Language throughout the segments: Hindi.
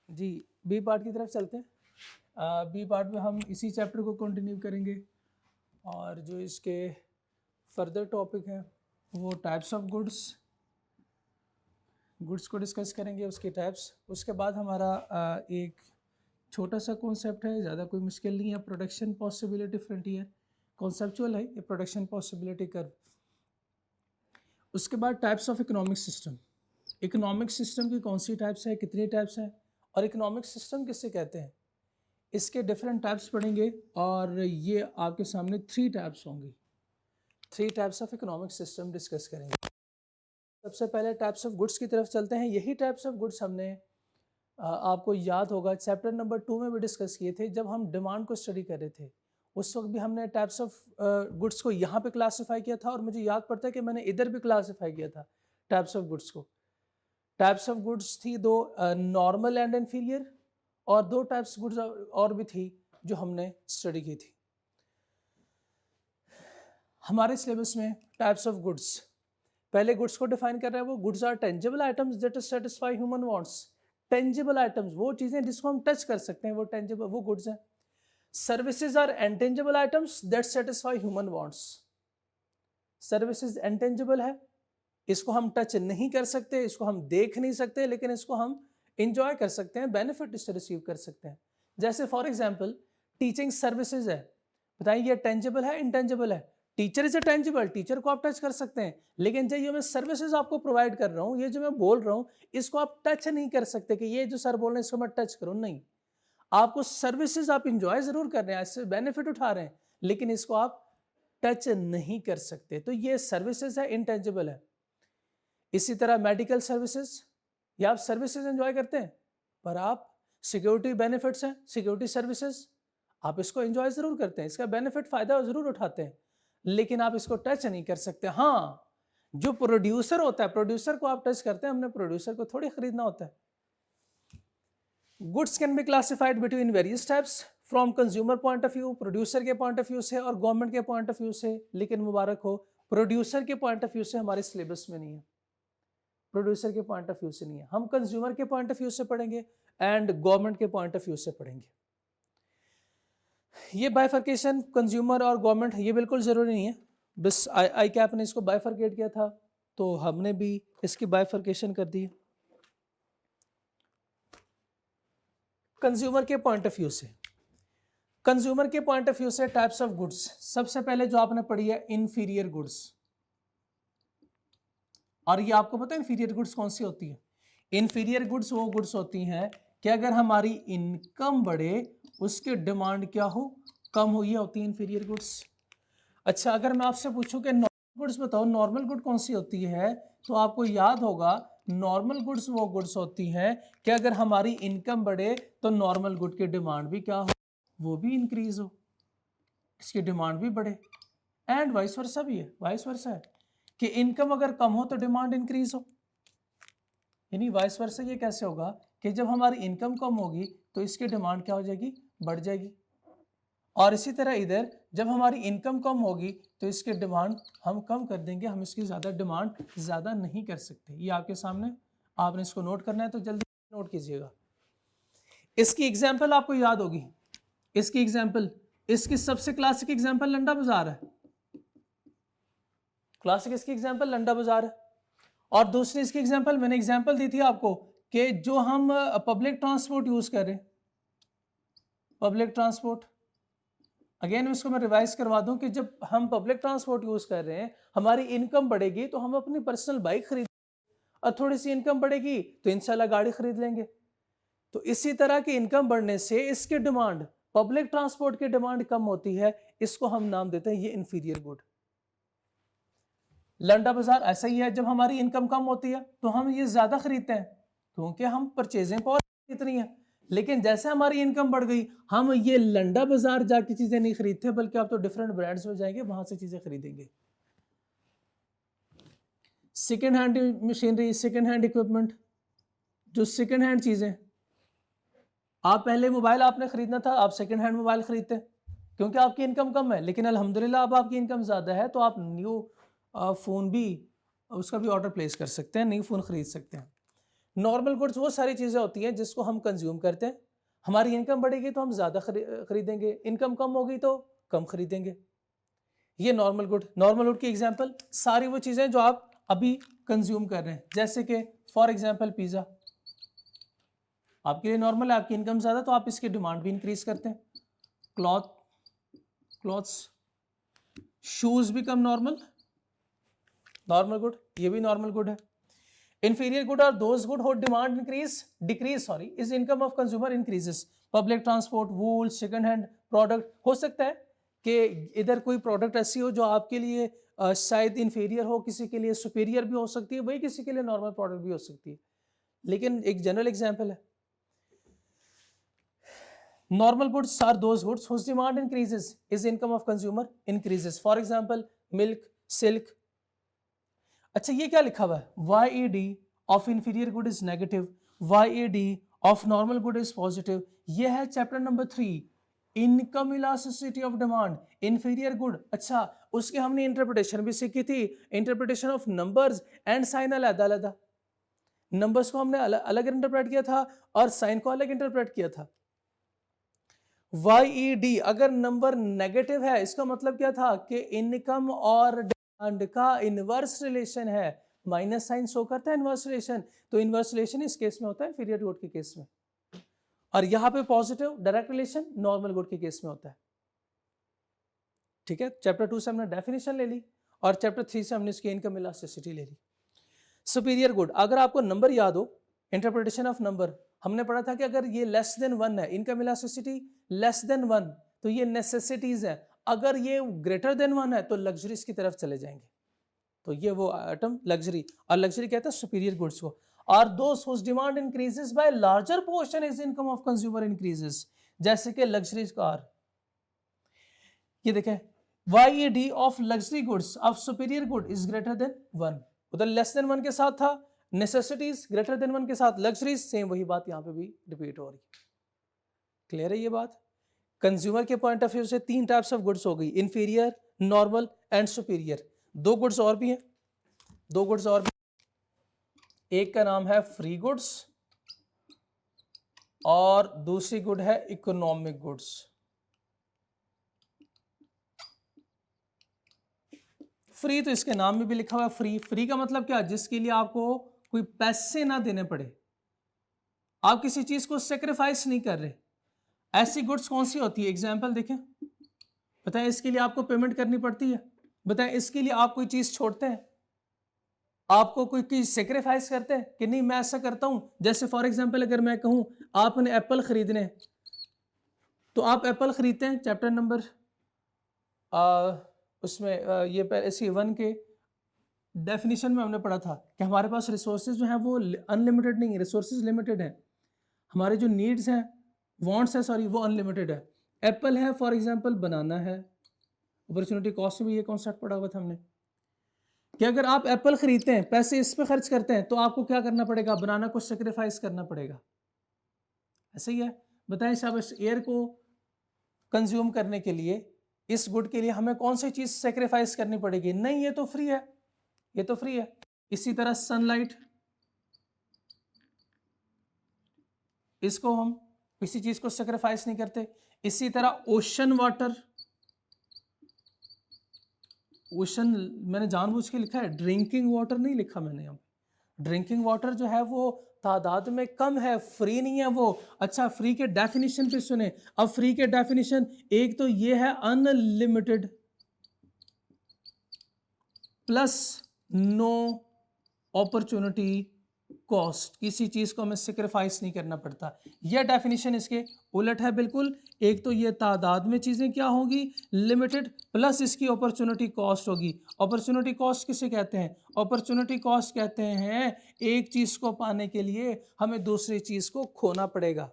जी, बी पार्ट की तरफ चलते हैं। बी पार्ट में हम इसी चैप्टर को कंटिन्यू करेंगे और जो इसके फर्दर टॉपिक हैं वो टाइप्स ऑफ गुड्स को डिस्कस करेंगे, उसके टाइप्स। उसके बाद हमारा एक छोटा सा कॉन्सेप्ट है, ज़्यादा कोई मुश्किल नहीं है, प्रोडक्शन पॉसिबिलिटी फ्रंटियर। कॉन्सेप्चुअल है ये, प्रोडक्शन पॉसिबिलिटी कर्व। उसके बाद types of economic system. Economic system की कौन सी टाइप्स है, कितनी टाइप्स हैं, और इकोनॉमिक सिस्टम किससे कहते हैं, इसके डिफरेंट टाइप्स पढ़ेंगे। और ये आपके सामने 3 टाइप्स होंगी, 3 types of economic system discuss करेंगे। सबसे पहले टाइप्स ऑफ गुड्स की तरफ चलते हैं। यही टाइप्स ऑफ गुड्स हमने आपको याद होगा चैप्टर नंबर 2 में भी डिस्कस किए थे, जब हम डिमांड को स्टडी कर रहे थे। उस वक्त भी हमने टाइप्स ऑफ गुड्स को यहाँ पे क्लासीफाई किया था, और मुझे याद पड़ता है कि मैंने इधर भी क्लासीफाई किया था टाइप्स ऑफ गुड्स को। टाइप्स ऑफ गुड्स थी 2, नॉर्मल एंड इन्फीरियर, और 2 टाइप्स गुड्स और भी थी जो हमने स्टडी की थी हमारे सिलेबस में। टाइप्स ऑफ गुड्स, पहले गुड्स को डिफाइन कर रहे हैं वो, goods are tangible items that satisfy human wants. Tangible items वो चीजें जिसको हम टच कर सकते हैं, वो टेंजिबल, वो गुड्स हैं। Services are intangible items that satisfy human wants. Services intangible है, इसको हम टच नहीं कर सकते, इसको हम देख नहीं सकते, लेकिन इसको हम इंजॉय कर सकते हैं, बेनिफिट इससे रिसीव कर सकते हैं। जैसे फॉर एग्जांपल टीचिंग सर्विसेज है, बताइए ये टेंजिबल है, इनटेंजिबल है। Teacher is a tangible, teacher को आप टच कर सकते हैं, लेकिन जो मैं सर्विसेज आपको प्रोवाइड कर रहा हूं, ये जो मैं बोल रहा हूं, इसको आप टच नहीं कर सकते कि ये जो सर बोल रहे हैं इसको मैं टच करूं, नहीं। आपको सर्विसेज आप इंजॉय जरूर कर रहे हैं, इससे बेनिफिट उठा रहे हैं, लेकिन इसको आप टच नहीं कर सकते, तो ये सर्विसेज है, इनटेंजिबल है। इसी तरह मेडिकल सर्विसेज, या आप सर्विसेज एंजॉय करते हैं, पर आप सिक्योरिटी बेनिफिट्स हैं, सिक्योरिटी सर्विसेज आप इसको एंजॉय जरूर करते हैं, इसका बेनिफिट फायदा जरूर उठाते हैं, लेकिन आप इसको टच नहीं कर सकते। हाँ, जो प्रोड्यूसर होता है, प्रोड्यूसर को आप टच करते हैं, हमने प्रोड्यूसर को थोड़ी खरीदना होता है। Goods can be classified between various types, from consumer point of view, producer के पॉइंट ऑफ व्यू से और गवर्नमेंट के पॉइंट ऑफ व्यू से, लेकिन मुबारक हो प्रोड्यूसर के पॉइंट ऑफ व्यू से हमारे सिलेबस में नहीं है, प्रोड्यूसर के पॉइंट ऑफ व्यू से नहीं है। हम कंज्यूमर के पॉइंट ऑफ व्यू से पढ़ेंगे एंड गवर्नमेंट के पॉइंट ऑफ व्यू से पढ़ेंगे। ये बाइफर्केशन कंज्यूमर और गवर्नमेंट ये बिल्कुल जरूरी नहीं है, बस आई कैप ने इसको बाइफर्केट किया था, तो हमने भी इसकी बाइफर्केशन कर दी। कंज्यूमर के पॉइंट ऑफ व्यू से, कंज्यूमर के पॉइंट ऑफ व्यू से टाइप्स ऑफ गुड्स, सबसे पहले जो आपने पढ़ी है इंफीरियर गुड्स। और ये आपको पता है इंफीरियर गुड्स कौन सी होती है? इंफीरियर गुड्स वो गुड्स होती हैं कि अगर हमारी इनकम बढ़े, उसकी डिमांड क्या हो, कम हो, ये होती है इंफीरियर गुड्स। अच्छा, अगर मैं आपसे पूछूं कि नॉर्मल गुड्स बताओ, नॉर्मल गुड कौन सी होती है, तो आपको याद होगा नॉर्मल गुड्स वो गुड्स होती हैं कि अगर हमारी इनकम बढ़े तो नॉर्मल गुड की डिमांड भी क्या हो, वो भी इंक्रीज हो, इसकी डिमांड भी बढ़े। एंड वाइस वर्सा भी है, वाइस वर्सा है कि इनकम अगर कम हो तो डिमांड इंक्रीज हो, यानी वाइस वर्सा। ये कैसे होगा कि जब हमारी इनकम कम होगी तो इसकी डिमांड क्या हो जाएगी, बढ़ जाएगी। और इसी तरह इधर जब हमारी इनकम कम होगी तो इसकी डिमांड हम कम कर देंगे, हम इसकी ज़्यादा डिमांड ज़्यादा नहीं कर सकते। ये आपके सामने, आपने इसको नोट करना है तो जल्दी नोट कीजिएगा। इसकी एग्जाम्पल आपको याद होगी, इसकी एग्जाम्पल, इसकी सबसे क्लासिक एग्जाम्पल लंडा बाजार है। क्लासिक इसकी एग्जाम्पल लंडा बाजार है। और दूसरी इसकी एग्जाम्पल मैंने एग्जाम्पल दी थी आपको कि जो हम पब्लिक ट्रांसपोर्ट यूज कर रहे हैं, पब्लिक ट्रांसपोर्ट, अगेन इसको मैं रिवाइज करवा दूं कि जब हम पब्लिक ट्रांसपोर्ट यूज कर रहे हैं, हमारी इनकम बढ़ेगी तो हम अपनी पर्सनल बाइक खरीद, और थोड़ी सी इनकम बढ़ेगी तो इंशाल्लाह गाड़ी खरीद लेंगे। तो इसी तरह की इनकम बढ़ने से इसकी डिमांड, पब्लिक ट्रांसपोर्ट की डिमांड कम होती है, इसको हम नाम देते हैं ये इंफीरियर गुड। लंडा बाजार ऐसा ही है, जब हमारी इनकम कम होती है तो हम ये ज्यादा खरीदते हैं क्योंकि हम परचेजिंग पावर इतनी है, लेकिन जैसे हमारी इनकम बढ़ गई, हम ये लंडा बाजार जाके चीजें नहीं खरीदते, बल्कि आप तो डिफरेंट ब्रांड्स में जाएंगे, वहां से चीजें खरीदेंगे। Second hand machinery, second hand equipment, जो सेकेंड हैंड चीजें, आप पहले मोबाइल आपने खरीदना था, आप सेकेंड हैंड मोबाइल खरीदते क्योंकि आपकी इनकम कम है, लेकिन अल्हम्दुलिल्लाह अब आपकी इनकम ज्यादा है तो आप न्यू फ़ोन भी, उसका भी ऑर्डर प्लेस कर सकते हैं, न्यू फ़ोन खरीद सकते हैं। नॉर्मल गुड्स वो सारी चीज़ें होती हैं जिसको हम कंज्यूम करते हैं, हमारी इनकम बढ़ेगी तो हम ज़्यादा खरीदेंगे, इनकम कम होगी तो कम खरीदेंगे। ये नॉर्मल गुड की एग्जांपल सारी वो चीज़ें जो आप अभी कंज्यूम कर रहे हैं, जैसे कि फॉर एग्जांपल पिज़्ज़ा आपके लिए नॉर्मल है, आपकी इनकम ज़्यादा तो आप इसकी डिमांड भी इंक्रीज करते हैं। Clothes shoes become normal good, ये भी नॉर्मल गुड है। Inferior good are those good whose demand decrease is income of consumer increases. Public transport, wool, second hand product, हो सकता है कि इधर कोई प्रोडक्ट ऐसी हो जो आपके लिए शायद इंफीरियर हो, किसी के लिए सुपीरियर भी हो सकती है, वही किसी के लिए नॉर्मल प्रोडक्ट भी हो सकती है, लेकिन एक जनरल एग्जांपल है। Normal goods are those goods whose demand increases is income of consumer increases. For example, milk, silk. अच्छा ये क्या लिखा हुआ है? YED of inferior good is negative, YED of normal good is positive. ये है chapter number 3, income elasticity of demand, inferior good. अच्छा उसके हमने इंटरप्रिटेशन भी सीखी थी, interpretation of numbers and sign अलग-अलग। नंबर्स को हमने अलग इंटरप्रेट किया था और साइन को अलग इंटरप्रेट किया था। YED अगर नंबर नेगेटिव है इसका मतलब क्या था कि इनकम और डिमांड का इनवर्स रिलेशन है, माइनस साइन शो करता है इनवर्स रिलेशन, तो इनवर्स रिलेशन इस केस में होता है इंफीरियर गुड के केस में, और यहां पे positive direct relation normal good के केस में होता है। ठीक है, चैप्टर 2 से हमने डेफिनेशन ले ली और चैप्टर 3 से हमने इसकी इनकम इलास्टिसिटी ले ली। सुपीरियर गुड, अगर आपको नंबर याद हो, इंटरप्रिटेशन ऑफ नंबर हमने पढ़ा था कि अगर ये लेस देन 1 है, इनकम इलास्टिसिटी लेस देन 1, तो ये नेसेसिटीज है, अगर ये ग्रेटर देन 1 है तो लग्जरीज की तरफ चले जाएंगे, तो ये वो आइटम लग्जरी, और लग्जरी कहते हैं सुपीरियर गुड्स को। और those whose demand increases by larger portion is income of consumer increases, जैसे कि लग्जरीज कार। ये देखें YED of luxury goods of superior good is greater than 1, उधर लेस देन 1 के साथ था, नेसेसिटीज ग्रेटर देन 1 के साथ लग्जरीज, सेम वही बात यहां पे भी रिपीट हो रही है। क्लियर है ये बात? कंज्यूमर के पॉइंट ऑफ व्यू से 3 टाइप्स ऑफ गुड्स हो गई, inferior, normal and superior. 2 goods और भी हैं, 2 गुड्स और भी, एक का नाम है फ्री गुड्स और दूसरी गुड है इकोनॉमिक गुड्स। फ्री तो इसके नाम में भी लिखा हुआ है फ्री, फ्री का मतलब क्या, जिसके लिए आपको कोई पैसे ना देने पड़े, आप किसी चीज को सेक्रीफाइस नहीं कर रहे। ऐसी गुड्स कौन सी होती है, एग्जाम्पल देखें, बताएं इसके लिए आपको पेमेंट करनी पड़ती है, बताएं इसके लिए आप कोई चीज छोड़ते हैं, आपको कोई चीज सेक्रीफाइस करते हैं कि नहीं मैं ऐसा करता हूं। जैसे फॉर एग्जाम्पल अगर मैं कहूं आपने एप्पल खरीदने, तो आप एप्पल खरीदते हैं, चैप्टर नंबर उसमें ये SC1 के डेफिनेशन में हमने पढ़ा था कि हमारे पास रिसोर्सेज जो हैं वो अनलिमिटेड नहीं है, रिसोर्सेज लिमिटेड हैं, हमारे जो नीड्स हैं, वांट्स है सॉरी, वो अनलिमिटेड है। एप्पल है फॉर एग्जांपल, बनाना है, अपॉर्चुनिटी कॉस्ट में ये कॉन्सेप्ट पढ़ा हुआ था हमने कि अगर आप एप्पल खरीदते हैं, पैसे इस पे खर्च करते हैं, तो आपको क्या करना पड़ेगा, बनाना को सेक्रीफाइस करना पड़ेगा। ऐसा ही है, बताएं साहब इस एयर को कंज्यूम करने के लिए, इस गुड के लिए हमें कौन सी चीज सेक्रीफाइस करनी पड़ेगी, नहीं ये तो फ्री है, ये तो फ्री है। इसी तरह सनलाइट, इसको हम किसी चीज को सेक्रीफाइस नहीं करते। इसी तरह ओशन वाटर, ओशन मैंने जानबूझ के लिखा है, ड्रिंकिंग वाटर नहीं लिखा मैंने यहाँ, ड्रिंकिंग वाटर जो है वो तादाद में कम है, फ्री नहीं है वो। अच्छा फ्री के डेफिनेशन पे सुने, अब फ्री के डेफिनेशन, एक तो ये है unlimited plus no opportunity cost, किसी चीज को हमें सेक्रीफाइस नहीं करना पड़ता। यह डेफिनेशन इसके उलट है बिल्कुल, एक तो ये तादाद में चीजें क्या होंगी, लिमिटेड, प्लस इसकी अपॉर्चुनिटी कॉस्ट होगी। अपॉर्चुनिटी कॉस्ट किसे कहते हैं, अपॉर्चुनिटी कॉस्ट कहते हैं एक चीज को पाने के लिए हमें दूसरी चीज को खोना पड़ेगा।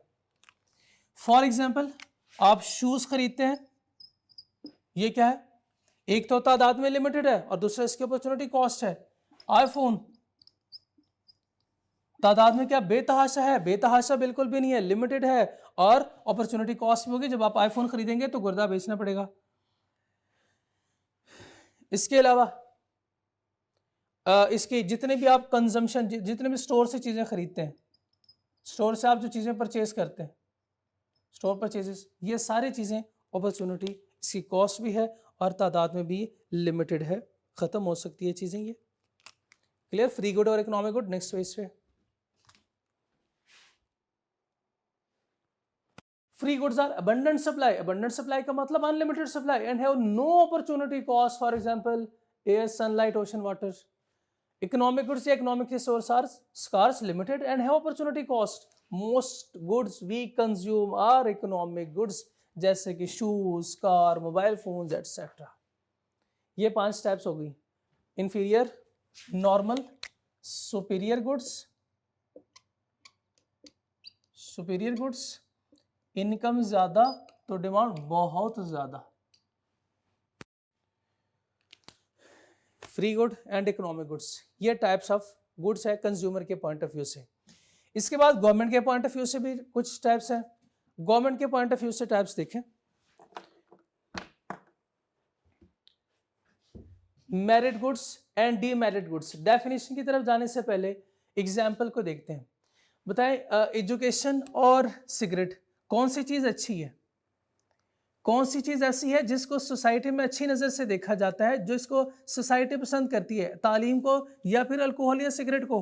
फॉर एग्जाम्पल आप शूज खरीदते हैं, ये क्या है, एक तो तादाद में लिमिटेड है और दूसरा इसकी अपॉर्चुनिटी कॉस्ट है। आईफोन तादाद में क्या बेतहाशा है, बेतहाशा बिल्कुल भी नहीं है, लिमिटेड है और अपॉर्चुनिटी कॉस्ट भी होगी, जब आप आईफोन खरीदेंगे तो गुर्दा बेचना पड़ेगा। इसके अलावा इसके जितने भी आप कंजम्पशन, जितने भी स्टोर से चीजें खरीदते हैं, स्टोर से आप जो चीज़ें परचेज करते हैं, स्टोर परचेजेस, ये सारी चीज़ें अपॉर्चुनिटी, इसकी कॉस्ट भी है और तादाद में भी लिमिटेड है, ख़त्म हो सकती है चीज़ें ये। क्लियर? फ्री गुड और इकोनॉमिक गुड, नेक्स्ट पेज पे। Free goods are abundant supply. Abundant supply का मतलब unlimited supply and have no opportunity cost. For example, air, sunlight, ocean, water. Economic goods या economic resource are scarce, limited and have opportunity cost. Most goods we consume are economic goods, जैसे कि shoes, car, mobile phones, etc. ये 5 टाइप्स हो गई। Inferior, normal, superior goods, superior goods, income ज्यादा तो डिमांड बहुत ज्यादा। Free good and economic goods, ये टाइप्स ऑफ गुड्स है कंज्यूमर के पॉइंट ऑफ व्यू से। इसके बाद गवर्नमेंट के पॉइंट ऑफ व्यू से भी कुछ टाइप्स हैं। गवर्नमेंट के पॉइंट ऑफ व्यू से टाइप्स देखें। Merit goods and demerit goods. Definition की तरफ जाने से पहले एग्जाम्पल को देखते हैं। बताएं, एजुकेशन और सिगरेट, कौन सी चीज अच्छी है? कौन सी चीज ऐसी है जिसको सोसाइटी में अच्छी नजर से देखा जाता है, जो इसको सोसाइटी पसंद करती है, तालीम को या फिर अल्कोहल या सिगरेट को?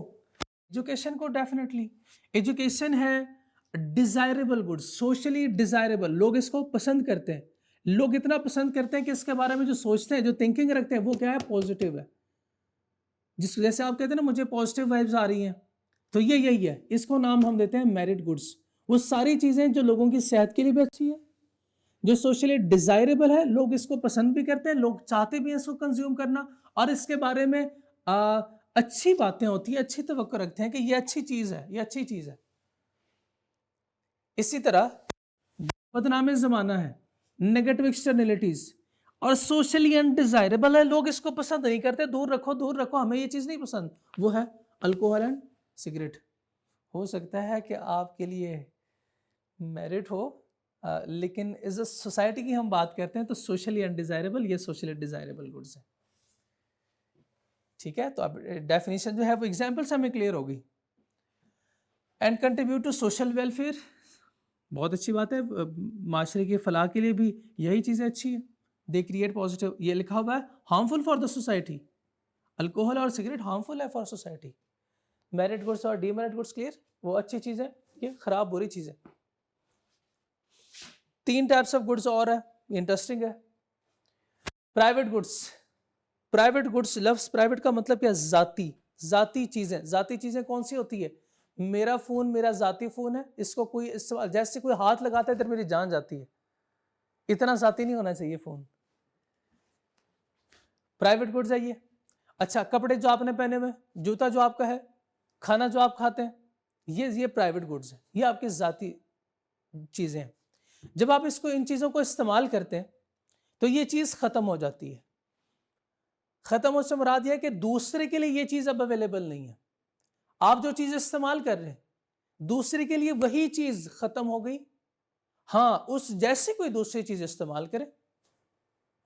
एजुकेशन को डेफिनेटली। एजुकेशन है डिजायरेबल गुड, सोशली डिजायरेबल, लोग इसको पसंद करते हैं। लोग इतना पसंद करते हैं कि इसके बारे में जो सोचते हैं, जो थिंकिंग रखते हैं, वो क्या है? पॉजिटिव है। जिस जैसे आप कहते हैं ना, मुझे पॉजिटिव वाइब्स आ रही हैं, तो ये यही है। इसको नाम हम देते हैं मेरिट गुड्स। वो सारी चीजें जो लोगों की सेहत के लिए भी अच्छी है, जो सोशली डिजायरेबल है, लोग इसको पसंद भी करते हैं, लोग चाहते भी हैं इसको कंज्यूम करना, और इसके बारे में अच्छी बातें होती है, अच्छी तवक्को रखते हैं कि ये अच्छी चीज है, ये अच्छी चीज है। इसी तरह बदनामी जमाना है, नेगेटिव एक्सटर्नलिटीज, और सोशली अनडिजायरेबल है, लोग इसको पसंद नहीं करते, दूर रखो दूर रखो, हमें ये चीज नहीं पसंद, वो है अल्कोहल एंड सिगरेट। हो सकता है कि आपके लिए मेरिट हो, लेकिन इस सोसाइटी की हम बात करते हैं तो सोशली अनडिजायरेबल, ये सोशली डिजायरेबल गुड्स है। ठीक है, तो अब डेफिनेशन जो है वो एग्जांपल से हमें क्लियर होगी। And contribute to social welfare, बहुत अच्छी बात है, माशरे की फलाह के लिए भी यही चीज़ें अच्छी है। दे क्रिएट पॉजिटिव, ये लिखा हुआ है harmful for the society, alcohol और सिगरेट हार्मफुल है फॉर सोसाइटी। मेरिट गुड्स और डीमेरिट गुड्स क्लियर, वो अच्छी चीज़ है, ये खराब बुरी चीज़ है। 3 टाइप्स ऑफ गुड्स और है, इंटरेस्टिंग है। प्राइवेट गुड्स, प्राइवेट गुड्स, लफ्ज प्राइवेट का मतलब क्या? जाती, जाती चीजें। जाती चीजें कौन सी होती है? मेरा फोन मेरा जाती फोन है, इसको कोई इस्तेमाल, जैसे कोई हाथ लगाता है इधर मेरी जान जाती है, इतना जाती नहीं होना चाहिए फोन। प्राइवेट गुड्स है ये। अच्छा, कपड़े जो आपने पहने हुए, जूता जो आपका है, खाना जो आप खाते हैं, ये प्राइवेट गुड्स है, ये आपकी जाती चीजें हैं। जब आप इसको, इन चीजों को इस्तेमाल करते हैं तो ये चीज खत्म हो जाती है। खत्म होने से मुराद यह है कि दूसरे के लिए ये चीज अब अवेलेबल नहीं है। आप जो चीज इस्तेमाल कर रहे हैं, दूसरे के लिए वही चीज खत्म हो गई। हाँ, उस जैसी कोई दूसरी चीज इस्तेमाल करें,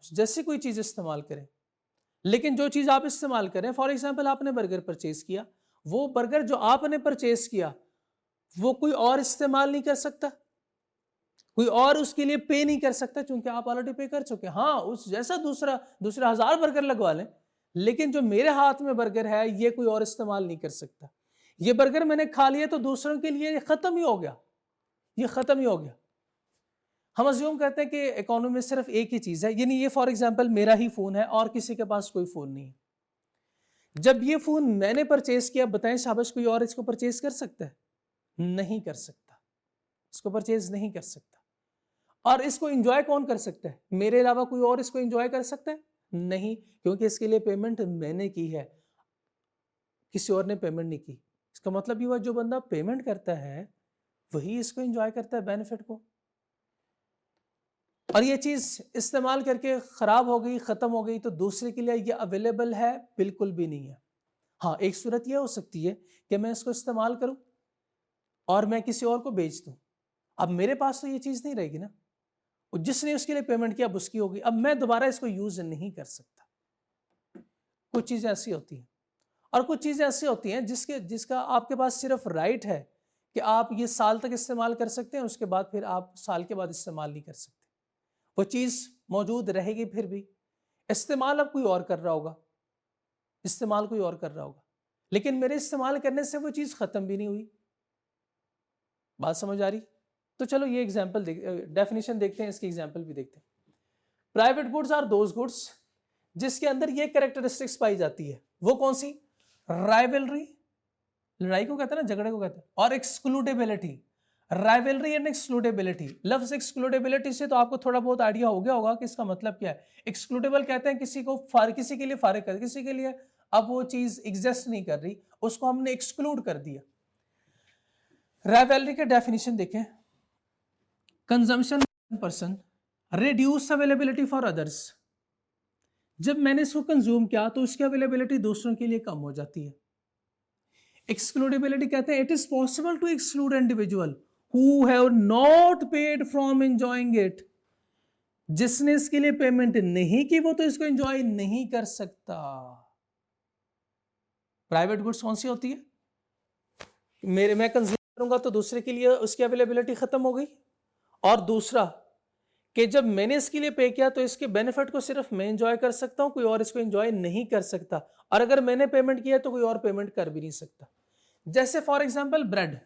जैसी कोई चीज इस्तेमाल करें, लेकिन जो चीज आप इस्तेमाल करें, फॉर एग्जाम्पल आपने बर्गर परचेज किया, वो बर्गर जो आपने परचेज किया वो कोई और इस्तेमाल नहीं कर सकता, कोई और उसके लिए पे नहीं कर सकता, क्योंकि आप ऑलरेडी पे कर चुके हैं। हाँ, उस जैसा दूसरा 1000 बर्गर लगवा लें, लेकिन जो मेरे हाथ में बर्गर है ये कोई और इस्तेमाल नहीं कर सकता। ये बर्गर मैंने खा लिया तो दूसरों के लिए खत्म ही हो गया, ये खत्म ही हो गया। हम अज्यूम करते हैं कि इकोनॉमी में सिर्फ एक ही चीज है, यानी ये फॉर एग्जाम्पल मेरा ही फोन है और किसी के पास कोई फोन नहीं है। जब ये फोन मैंने परचेज किया, बताएं शाबाश, कोई और इसको परचेज कर सकता है? नहीं कर सकता, इसको परचेज नहीं कर सकता। और इसको एंजॉय कौन कर सकता है? मेरे अलावा कोई और इसको एंजॉय कर सकता है? नहीं, क्योंकि इसके लिए पेमेंट मैंने की है, किसी और ने पेमेंट नहीं की। इसका मतलब ये हुआ जो बंदा पेमेंट करता है वही इसको एंजॉय करता है, बेनिफिट को। और ये चीज इस्तेमाल करके खराब हो गई, खत्म हो गई, तो दूसरे के लिए ये अवेलेबल है? बिल्कुल भी नहीं है। हाँ, एक सूरत यह हो सकती है कि मैं इसको इस्तेमाल करूं और मैं किसी और को बेच दूं। अब मेरे पास तो ये चीज नहीं रहेगी ना, जिसने उसके लिए पेमेंट किया अब उसकी होगी, अब मैं दोबारा इसको यूज नहीं कर सकता। कुछ चीजें ऐसी होती हैं, और कुछ चीजें ऐसी होती हैं जिसका आपके पास सिर्फ राइट है कि आप ये साल तक इस्तेमाल कर सकते हैं, उसके बाद फिर आप साल के बाद इस्तेमाल नहीं कर सकते। वो चीज़ मौजूद रहेगी फिर भी, इस्तेमाल अब कोई और कर रहा होगा, इस्तेमाल कोई और कर रहा होगा, लेकिन मेरे इस्तेमाल करने से वो चीज़ ख़त्म भी नहीं हुई। बात समझ आ रही? तो चलो ये एग्जाम्पल डेफिनेशन देखते हैं, इसकी एग्जाम्पल भी देखते हैं। Private goods are those goods जिसके अंदर ये कैरेक्टरिस्टिक्स पाई जाती है। वो कौन सी? राइवलरी, लड़ाई को कहते हैं ना, झगड़े को कहते हैं, और एक्सक्लूडेबिलिटी। Rivalry and excludability. लफ्ज एक्सक्लूडेबिलिटी से तो आपको थोड़ा बहुत आइडिया हो गया होगा कि इसका मतलब क्या है। एक्सक्लूडेबल कहते हैं किसी को किसी के लिए फारिग कर, किसी के लिए अब वो चीज एग्जिस्ट नहीं कर रही, उसको हमने एक्सक्लूड कर दिया। राइवलरी के डेफिनेशन देखें, consumption person, reduce availability for others. जब मैंने इसको कंज्यूम किया तो उसकी अवेलेबिलिटी दूसरों के लिए कम हो जाती है। एक्सक्लूडेबिलिटी कहते हैं it is possible to exclude individual who have not paid from enjoying it. जिसने इसके लिए पेमेंट नहीं की वो तो इसको एंजॉय नहीं कर सकता। प्राइवेट गुड्स कौन सी होती है? मैं कंज्यूम करूंगा तो दूसरे के लिए उसकी अवेलेबिलिटी खत्म हो गई, और दूसरा कि जब मैंने इसके लिए पे किया तो इसके बेनिफिट को सिर्फ मैं एंजॉय कर सकता हूं, कोई और इसको एंजॉय नहीं कर सकता, और अगर मैंने पेमेंट किया तो कोई और पेमेंट कर भी नहीं सकता। जैसे फॉर एग्जांपल ब्रेड,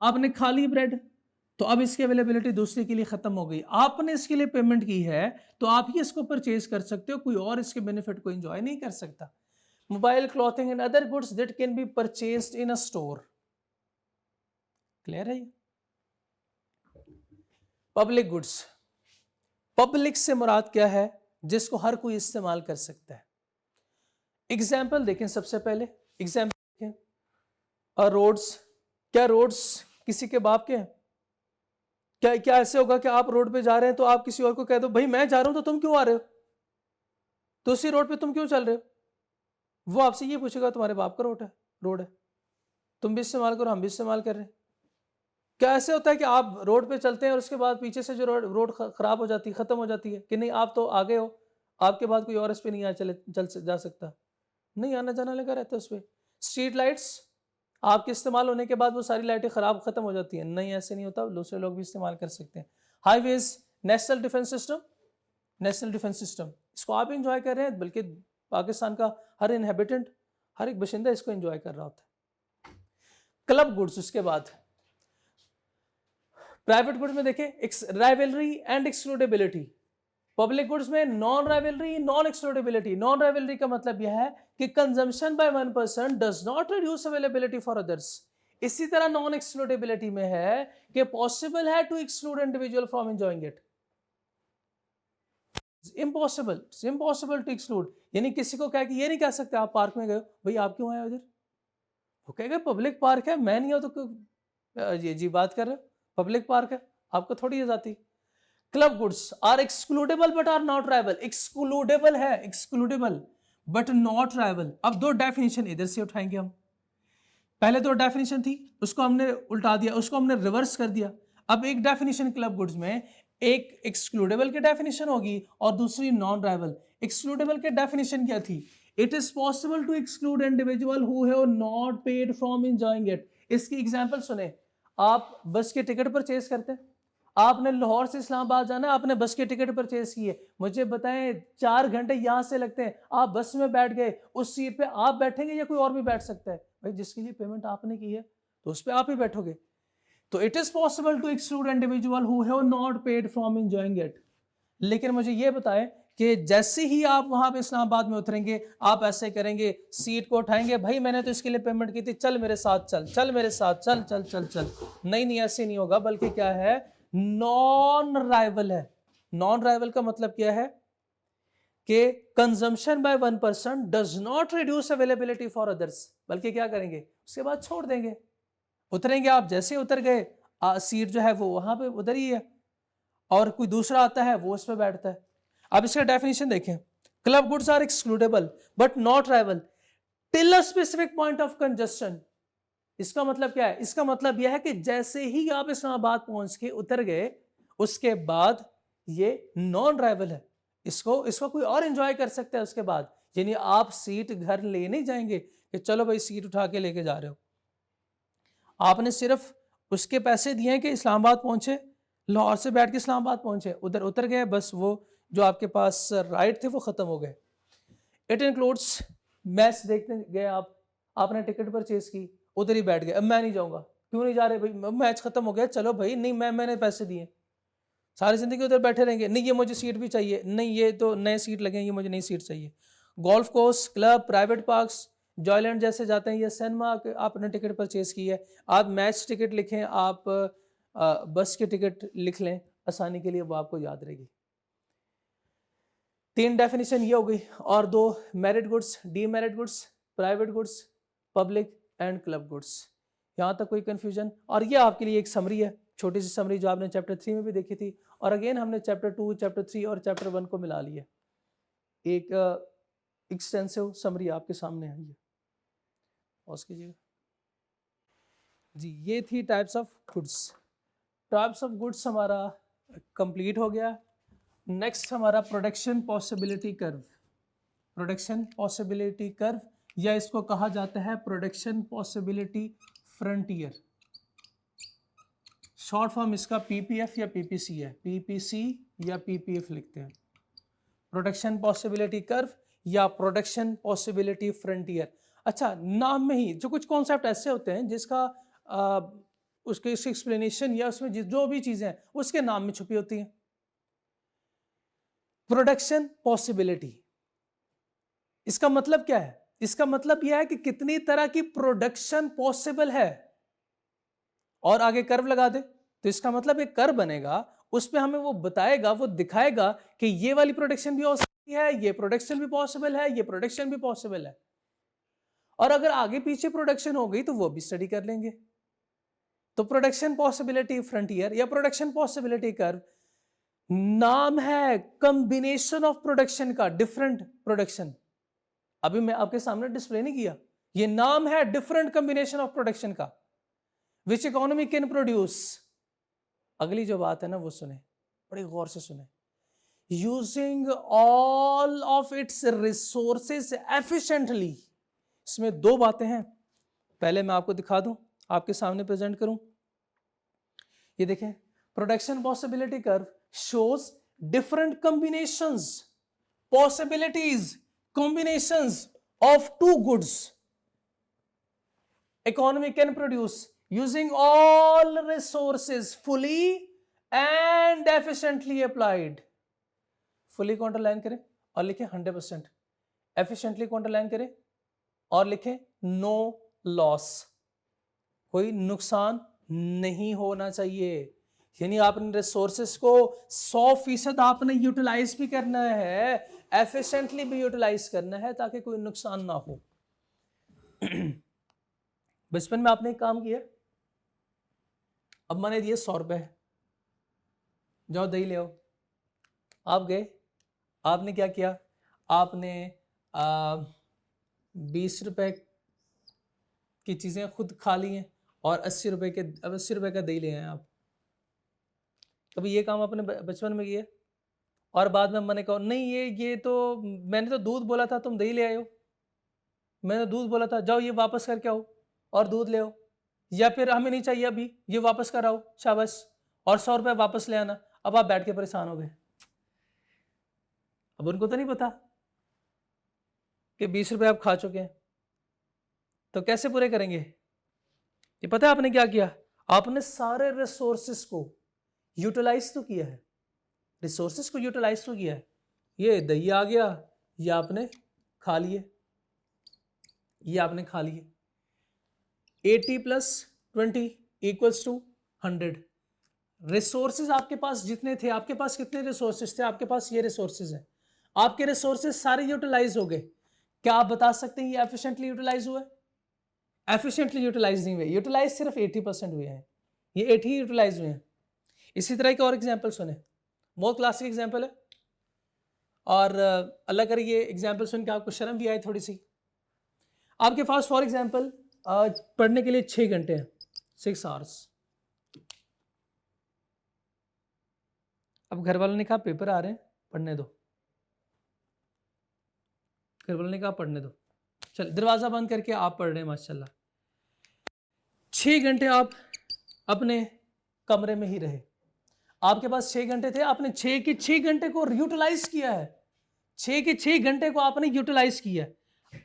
आपने खा ली ब्रेड तो अब इसकी अवेलेबिलिटी दूसरे के लिए खत्म हो गई। आपने इसके लिए पेमेंट की है तो आप ही इसको परचेज कर सकते हो, कोई और इसके बेनिफिट को एंजॉय नहीं कर सकता। Mobile, clothing and other goods that can be purchased in a store. Clear है? पब्लिक गुड्स, पब्लिक से मुराद क्या है? जिसको हर कोई इस्तेमाल कर सकता है। एग्जाम्पल देखें, सबसे पहले एग्जाम्पल देखें, रोड्स। क्या रोड्स किसी के बाप के हैं? क्या ऐसे होगा कि आप रोड पे जा रहे हैं तो आप किसी और को कह दो भाई मैं जा रहा हूं तो तुम क्यों आ रहे हो, तो उसी रोड पे तुम क्यों चल रहे हो? वो आपसे ये पूछेगा तुम्हारे बाप का रोड है, तुम भी इस्तेमाल करो, हम भी इस्तेमाल कर रहे हैं। क्या ऐसे होता है कि आप रोड पे चलते हैं और उसके बाद पीछे से जो रोड खराब हो जाती है, खत्म हो जाती है कि नहीं, आप तो आगे हो, आपके बाद कोई और इस पे नहीं चल जा सकता? नहीं, आना जाना लगा रहता है उस पर। स्ट्रीट लाइट्स, आपके इस्तेमाल होने के बाद वो सारी लाइटें खराब खत्म हो जाती हैं? नहीं, ऐसे नहीं होता, दूसरे लोग भी इस्तेमाल कर सकते हैं। हाईवेज, नेशनल डिफेंस सिस्टम, इसको आप इंजॉय कर रहे हैं, बल्कि पाकिस्तान का हर इनहेबिटेंट, हर एक बशिंदा इसको एंजॉय कर रहा होता है। क्लब गुड्स, उसके बाद प्राइवेट गुड्स में देखें rivalry and excludability. Public goods में non rivalry, non excludability. Non rivalry का मतलब यह है कि consumption by one person does not reduce availability for others. इसी तरह नॉन एक्सक्लूडेबिलिटी में है कि पॉसिबल है to exclude individual from enjoying it. Impossible to exclude, यानी किसी को कह के ये नहीं कह सकते आप पार्क में गए भाई आप क्यों आए उधर, वो कहेगा पब्लिक पार्क है, मैं नहीं हूं तो ये जी बात कर रहे हो, पब्लिक पार्क है, आपको थोड़ी ये जाती। Club goods are excludable but are not rival. Excludable है, एक्सक्लूडेबल बट नॉट राइवल। अब दो डेफिनेशन इधर से उठाएंगे हम। पहले दो डेफिनेशन थी, उसको हमने उल्टा दिया, उसको हमने रिवर्स कर दिया। अब एक डेफिनेशन क्लब गुड्स में, एक एक्सक्लूडेबल की डेफिनेशन होगी और दूसरी नॉन राइवल। एक्सक्लूडेबल के डेफिनेशन क्या थी? It is possible to exclude individual who have not paid from enjoying it. इसकी एग्जांपल सुने, आप बस के टिकट परचेज करते हैं, आपने लाहौर से इस्लामाबाद जाना है, आपने बस के टिकट परचेज की है, मुझे बताएं 4 घंटे यहां से लगते हैं, आप बस में बैठ गए, उस सीट पे आप बैठेंगे या कोई और भी बैठ सकता है? भाई जिसके लिए पेमेंट आपने की है तो उस पर आप ही बैठोगे। तो it is possible to exclude individual who have not paid from enjoying it. लेकिन मुझे ये बताएं कि जैसे ही आप वहां पे इस्लामाबाद में उतरेंगे, आप ऐसे करेंगे, सीट को उठाएंगे, भाई मैंने तो इसके लिए पेमेंट की थी, चल मेरे साथ चल, चल मेरे साथ चल चल चल चल। नहीं, ऐसे नहीं होगा, बल्कि क्या है, नॉन राइवल है। नॉन राइवल का मतलब क्या है कि consumption by one person does not reduce availability for others, बल्कि क्या करेंगे, उसके बाद छोड़ देंगे। उतरेंगे आप, जैसे उतर गए, सीट जो है वो वहां पे उधर ही है, और कोई दूसरा आता है वो उस पर बैठता है। अब इसका डेफिनेशन देखें, club goods are excludable but not rival till a specific point of congestion. इसका मतलब क्या है? इसका मतलब यह है कि जैसे ही आप इस्लामाबाद पहुंच के उतर गए, उसके बाद ये नॉन राइवल है, इसको कोई और एंजॉय कर सकता है उसके बाद। यानी आप सीट घर ले नहीं जाएंगे कि चलो भाई सीट उठा के लेके जा रहे हो, आपने सिर्फ उसके पैसे दिए हैं कि इस्लामाबाद पहुंचे, लाहौर से बैठ के इस्लामाबाद पहुंचे, उधर उतर गए, बस वो जो आपके पास राइट थे वो ख़त्म हो गए। इट इंक्लूड्स मैच देखने गए आप, आपने टिकट परचेज की, उधर ही बैठ गए, अब मैं नहीं जाऊँगा। क्यों नहीं जा रहे भाई, मैच ख़त्म हो गया, चलो भाई, नहीं मैंने पैसे दिए, सारी ज़िंदगी उधर बैठे रहेंगे, नहीं ये मुझे सीट भी चाहिए, नहीं ये तो नए सीट लगे, ये मुझे नई सीट चाहिए। Golf course, club, private parks, Joyland जैसे जाते हैं, या सिनेमा आपने टिकट परचेज की है, आप मैच टिकट लिखें, आप बस की टिकट लिख लें आसानी के लिए, वो आपको याद रहेगी। 3 डेफिनेशन ये हो गई, और 2 merit goods, demerit goods, private goods, public and club goods. यहाँ तक कोई कंफ्यूजन? और ये आपके लिए एक समरी है, छोटी सी समरी, जो आपने चैप्टर 3 में भी देखी थी, और अगेन हमने चैप्टर 2, चैप्टर 3 और चैप्टर 1 को मिला लिया। एक एक्सटेंसिव समरी आपके सामने है ये, पॉज कीजिएगा जी। ये थी types of goods. Types of goods हमारा कंप्लीट हो गया। नेक्स्ट हमारा production possibility curve. Production possibility curve, या इसको कहा जाता है production possibility frontier. Short form इसका पीपीएफ या पीपीसी है, पीपीसी या पीपीएफ लिखते हैं। प्रोडक्शन पॉसिबिलिटी कर्व या प्रोडक्शन पॉसिबिलिटी फ्रंटियर। अच्छा, नाम में ही जो कुछ कॉन्सेप्ट ऐसे होते हैं जिसका उसके एक्सप्लेनेशन या उसमें जो भी चीजें हैं उसके नाम में छुपी होती हैं। प्रोडक्शन पॉसिबिलिटी, इसका मतलब क्या है? इसका मतलब यह है कि कितनी तरह की प्रोडक्शन पॉसिबल है, और आगे कर्व लगा दे तो इसका मतलब एक कर्व बनेगा, उस पे हमें वो बताएगा, वो दिखाएगा कि ये वाली प्रोडक्शन भी हो सकती है, ये प्रोडक्शन भी पॉसिबल है, ये प्रोडक्शन भी पॉसिबल है। और अगर आगे पीछे प्रोडक्शन हो गई तो वो भी स्टडी कर लेंगे। तो प्रोडक्शन पॉसिबिलिटी फ्रंटियर या प्रोडक्शन पॉसिबिलिटी कर्व नाम है कॉम्बिनेशन ऑफ प्रोडक्शन का, डिफरेंट प्रोडक्शन। अभी मैं आपके सामने डिस्प्ले नहीं किया, ये नाम है डिफरेंट कॉम्बिनेशन ऑफ प्रोडक्शन का, विच इकोनॉमी कैन प्रोड्यूस। अगली जो बात है ना वो सुने, बड़ी गौर से सुने। Using all of its resources efficiently. इसमें 2 बातें हैं, पहले मैं आपको दिखा दूं, आपके सामने प्रेजेंट करूं। ये देखें, production possibility curve shows different combinations, possibilities, combinations of 2 goods economy can produce using all resources fully and efficiently applied। fully को अंडरलाइन करें और लिखें 100%, efficiently को अंडरलाइन करें और लिखें no loss, कोई नुकसान नहीं होना चाहिए। यानी आपने रिसोर्सेस को 100% आपने यूटिलाइज भी करना है, एफिशिएंटली भी यूटिलाइज करना है, ताकि कोई नुकसान ना हो। बचपन में आपने एक काम किया, अब मैंने दिए 100 रुपए, जाओ दही ले आओ। आप गए, आपने क्या किया, आपने 20 रुपए की चीजें खुद खा ली हैं और 80 रुपए का दही ले आए आप। कभी ये काम आपने बचपन में किया? और बाद में मैंने कहा नहीं ये तो मैंने तो दूध बोला था, तुम दही ले आए हो। मैंने दूध बोला था, जाओ ये वापस करके आओ और दूध ले आओ। या फिर हमें नहीं चाहिए अभी, ये वापस कराओ, शाबाश, और 100 रुपए वापस ले आना। अब आप बैठ के परेशान हो गए। अब उनको तो नहीं पता कि 20 रुपए आप खा चुके हैं, तो कैसे पूरे करेंगे? ये पता है आपने क्या किया? आपने सारे रिसोर्सेस को यूटिलाइज तो किया है, रिसोर्सेस को यूटिलाइज तो किया है। ये दही आ गया, ये आपने खा लिए, ये आपने खा लिए। 80 + 20 = 100। रिसोर्सेज आपके पास जितने थे, आपके पास कितने रिसोर्सेज थे? आपके पास ये रिसोर्सेज हैं, आपके रिसोर्सेज सारे यूटिलाइज हो गए। क्या आप बता सकते हैं ये एफिशिएंटली यूटिलाइज हुआ? एफिशिएंटली यूटिलाइज नहीं हुए, यूटिलाइज सिर्फ 80% हुए हैं, ये 80 यूटिलाइज हुए हैं। इसी तरह के और एग्जाम्पल सुने, बहुत क्लासिक एग्जाम्पल है, और अल्लाह करे ये एग्जाम्पल सुन के आपको शर्म भी आए थोड़ी सी। आपके पास फॉर एग्जाम्पल पढ़ने के लिए 6 घंटे हैं, 6 आवर्स। अब घर वालों ने कहा पेपर आ रहे हैं, पढ़ने दो। घर वालों ने कहा पढ़ने दो, चल दरवाजा बंद करके आप पढ़ रहे हैं माशाल्लाह। 6 घंटे आप अपने कमरे में ही रहे। आपके पास 6 घंटे थे, आपने 6 के 6 घंटे को यूटिलाइज किया है, 6 के 6 घंटे को आपने यूटिलाइज किया।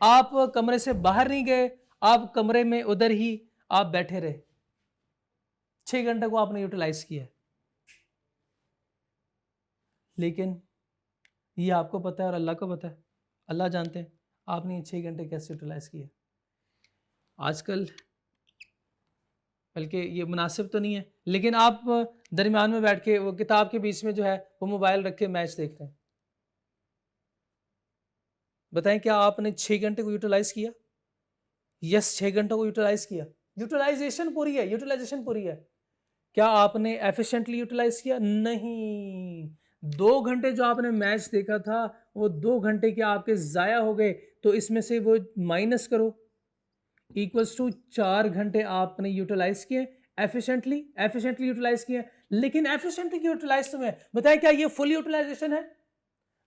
आप कमरे से बाहर नहीं गए, आप कमरे में उधर ही आप बैठे रहे, 6 घंटे को आपने यूटिलाइज किया। लेकिन ये आपको पता है और अल्लाह को पता है, अल्लाह जानते हैं आपने ये 6 घंटे कैसे यूटिलाइज किए। आजकल बल्कि ये मुनासिब तो नहीं है, लेकिन आप दरमियान में बैठ के वो किताब के बीच में जो है वो मोबाइल रख के मैच देख रहे हैं। बताएं क्या आपने 6 घंटे को यूटिलाइज किया? यस, 6 घंटों को यूटिलाइज किया। यूटिलाइजेशन पूरी है, यूटिलाइजेशन पूरी है। क्या आपने एफिशिएंटली यूटिलाइज किया? नहीं। 2 घंटे जो आपने मैच देखा था वो 2 घंटे के आपके जाया हो गए, तो इसमें से वो माइनस करो, इक्वल्स टू 4 घंटे आपने यूटिलाइज किए एफिशिएंटली, एफिशिएंटली यूटिलाइज किए। लेकिन एफिशिएंटली यूटिलाइज तो है, बताए क्या ये फुल यूटिलाइजेशन है?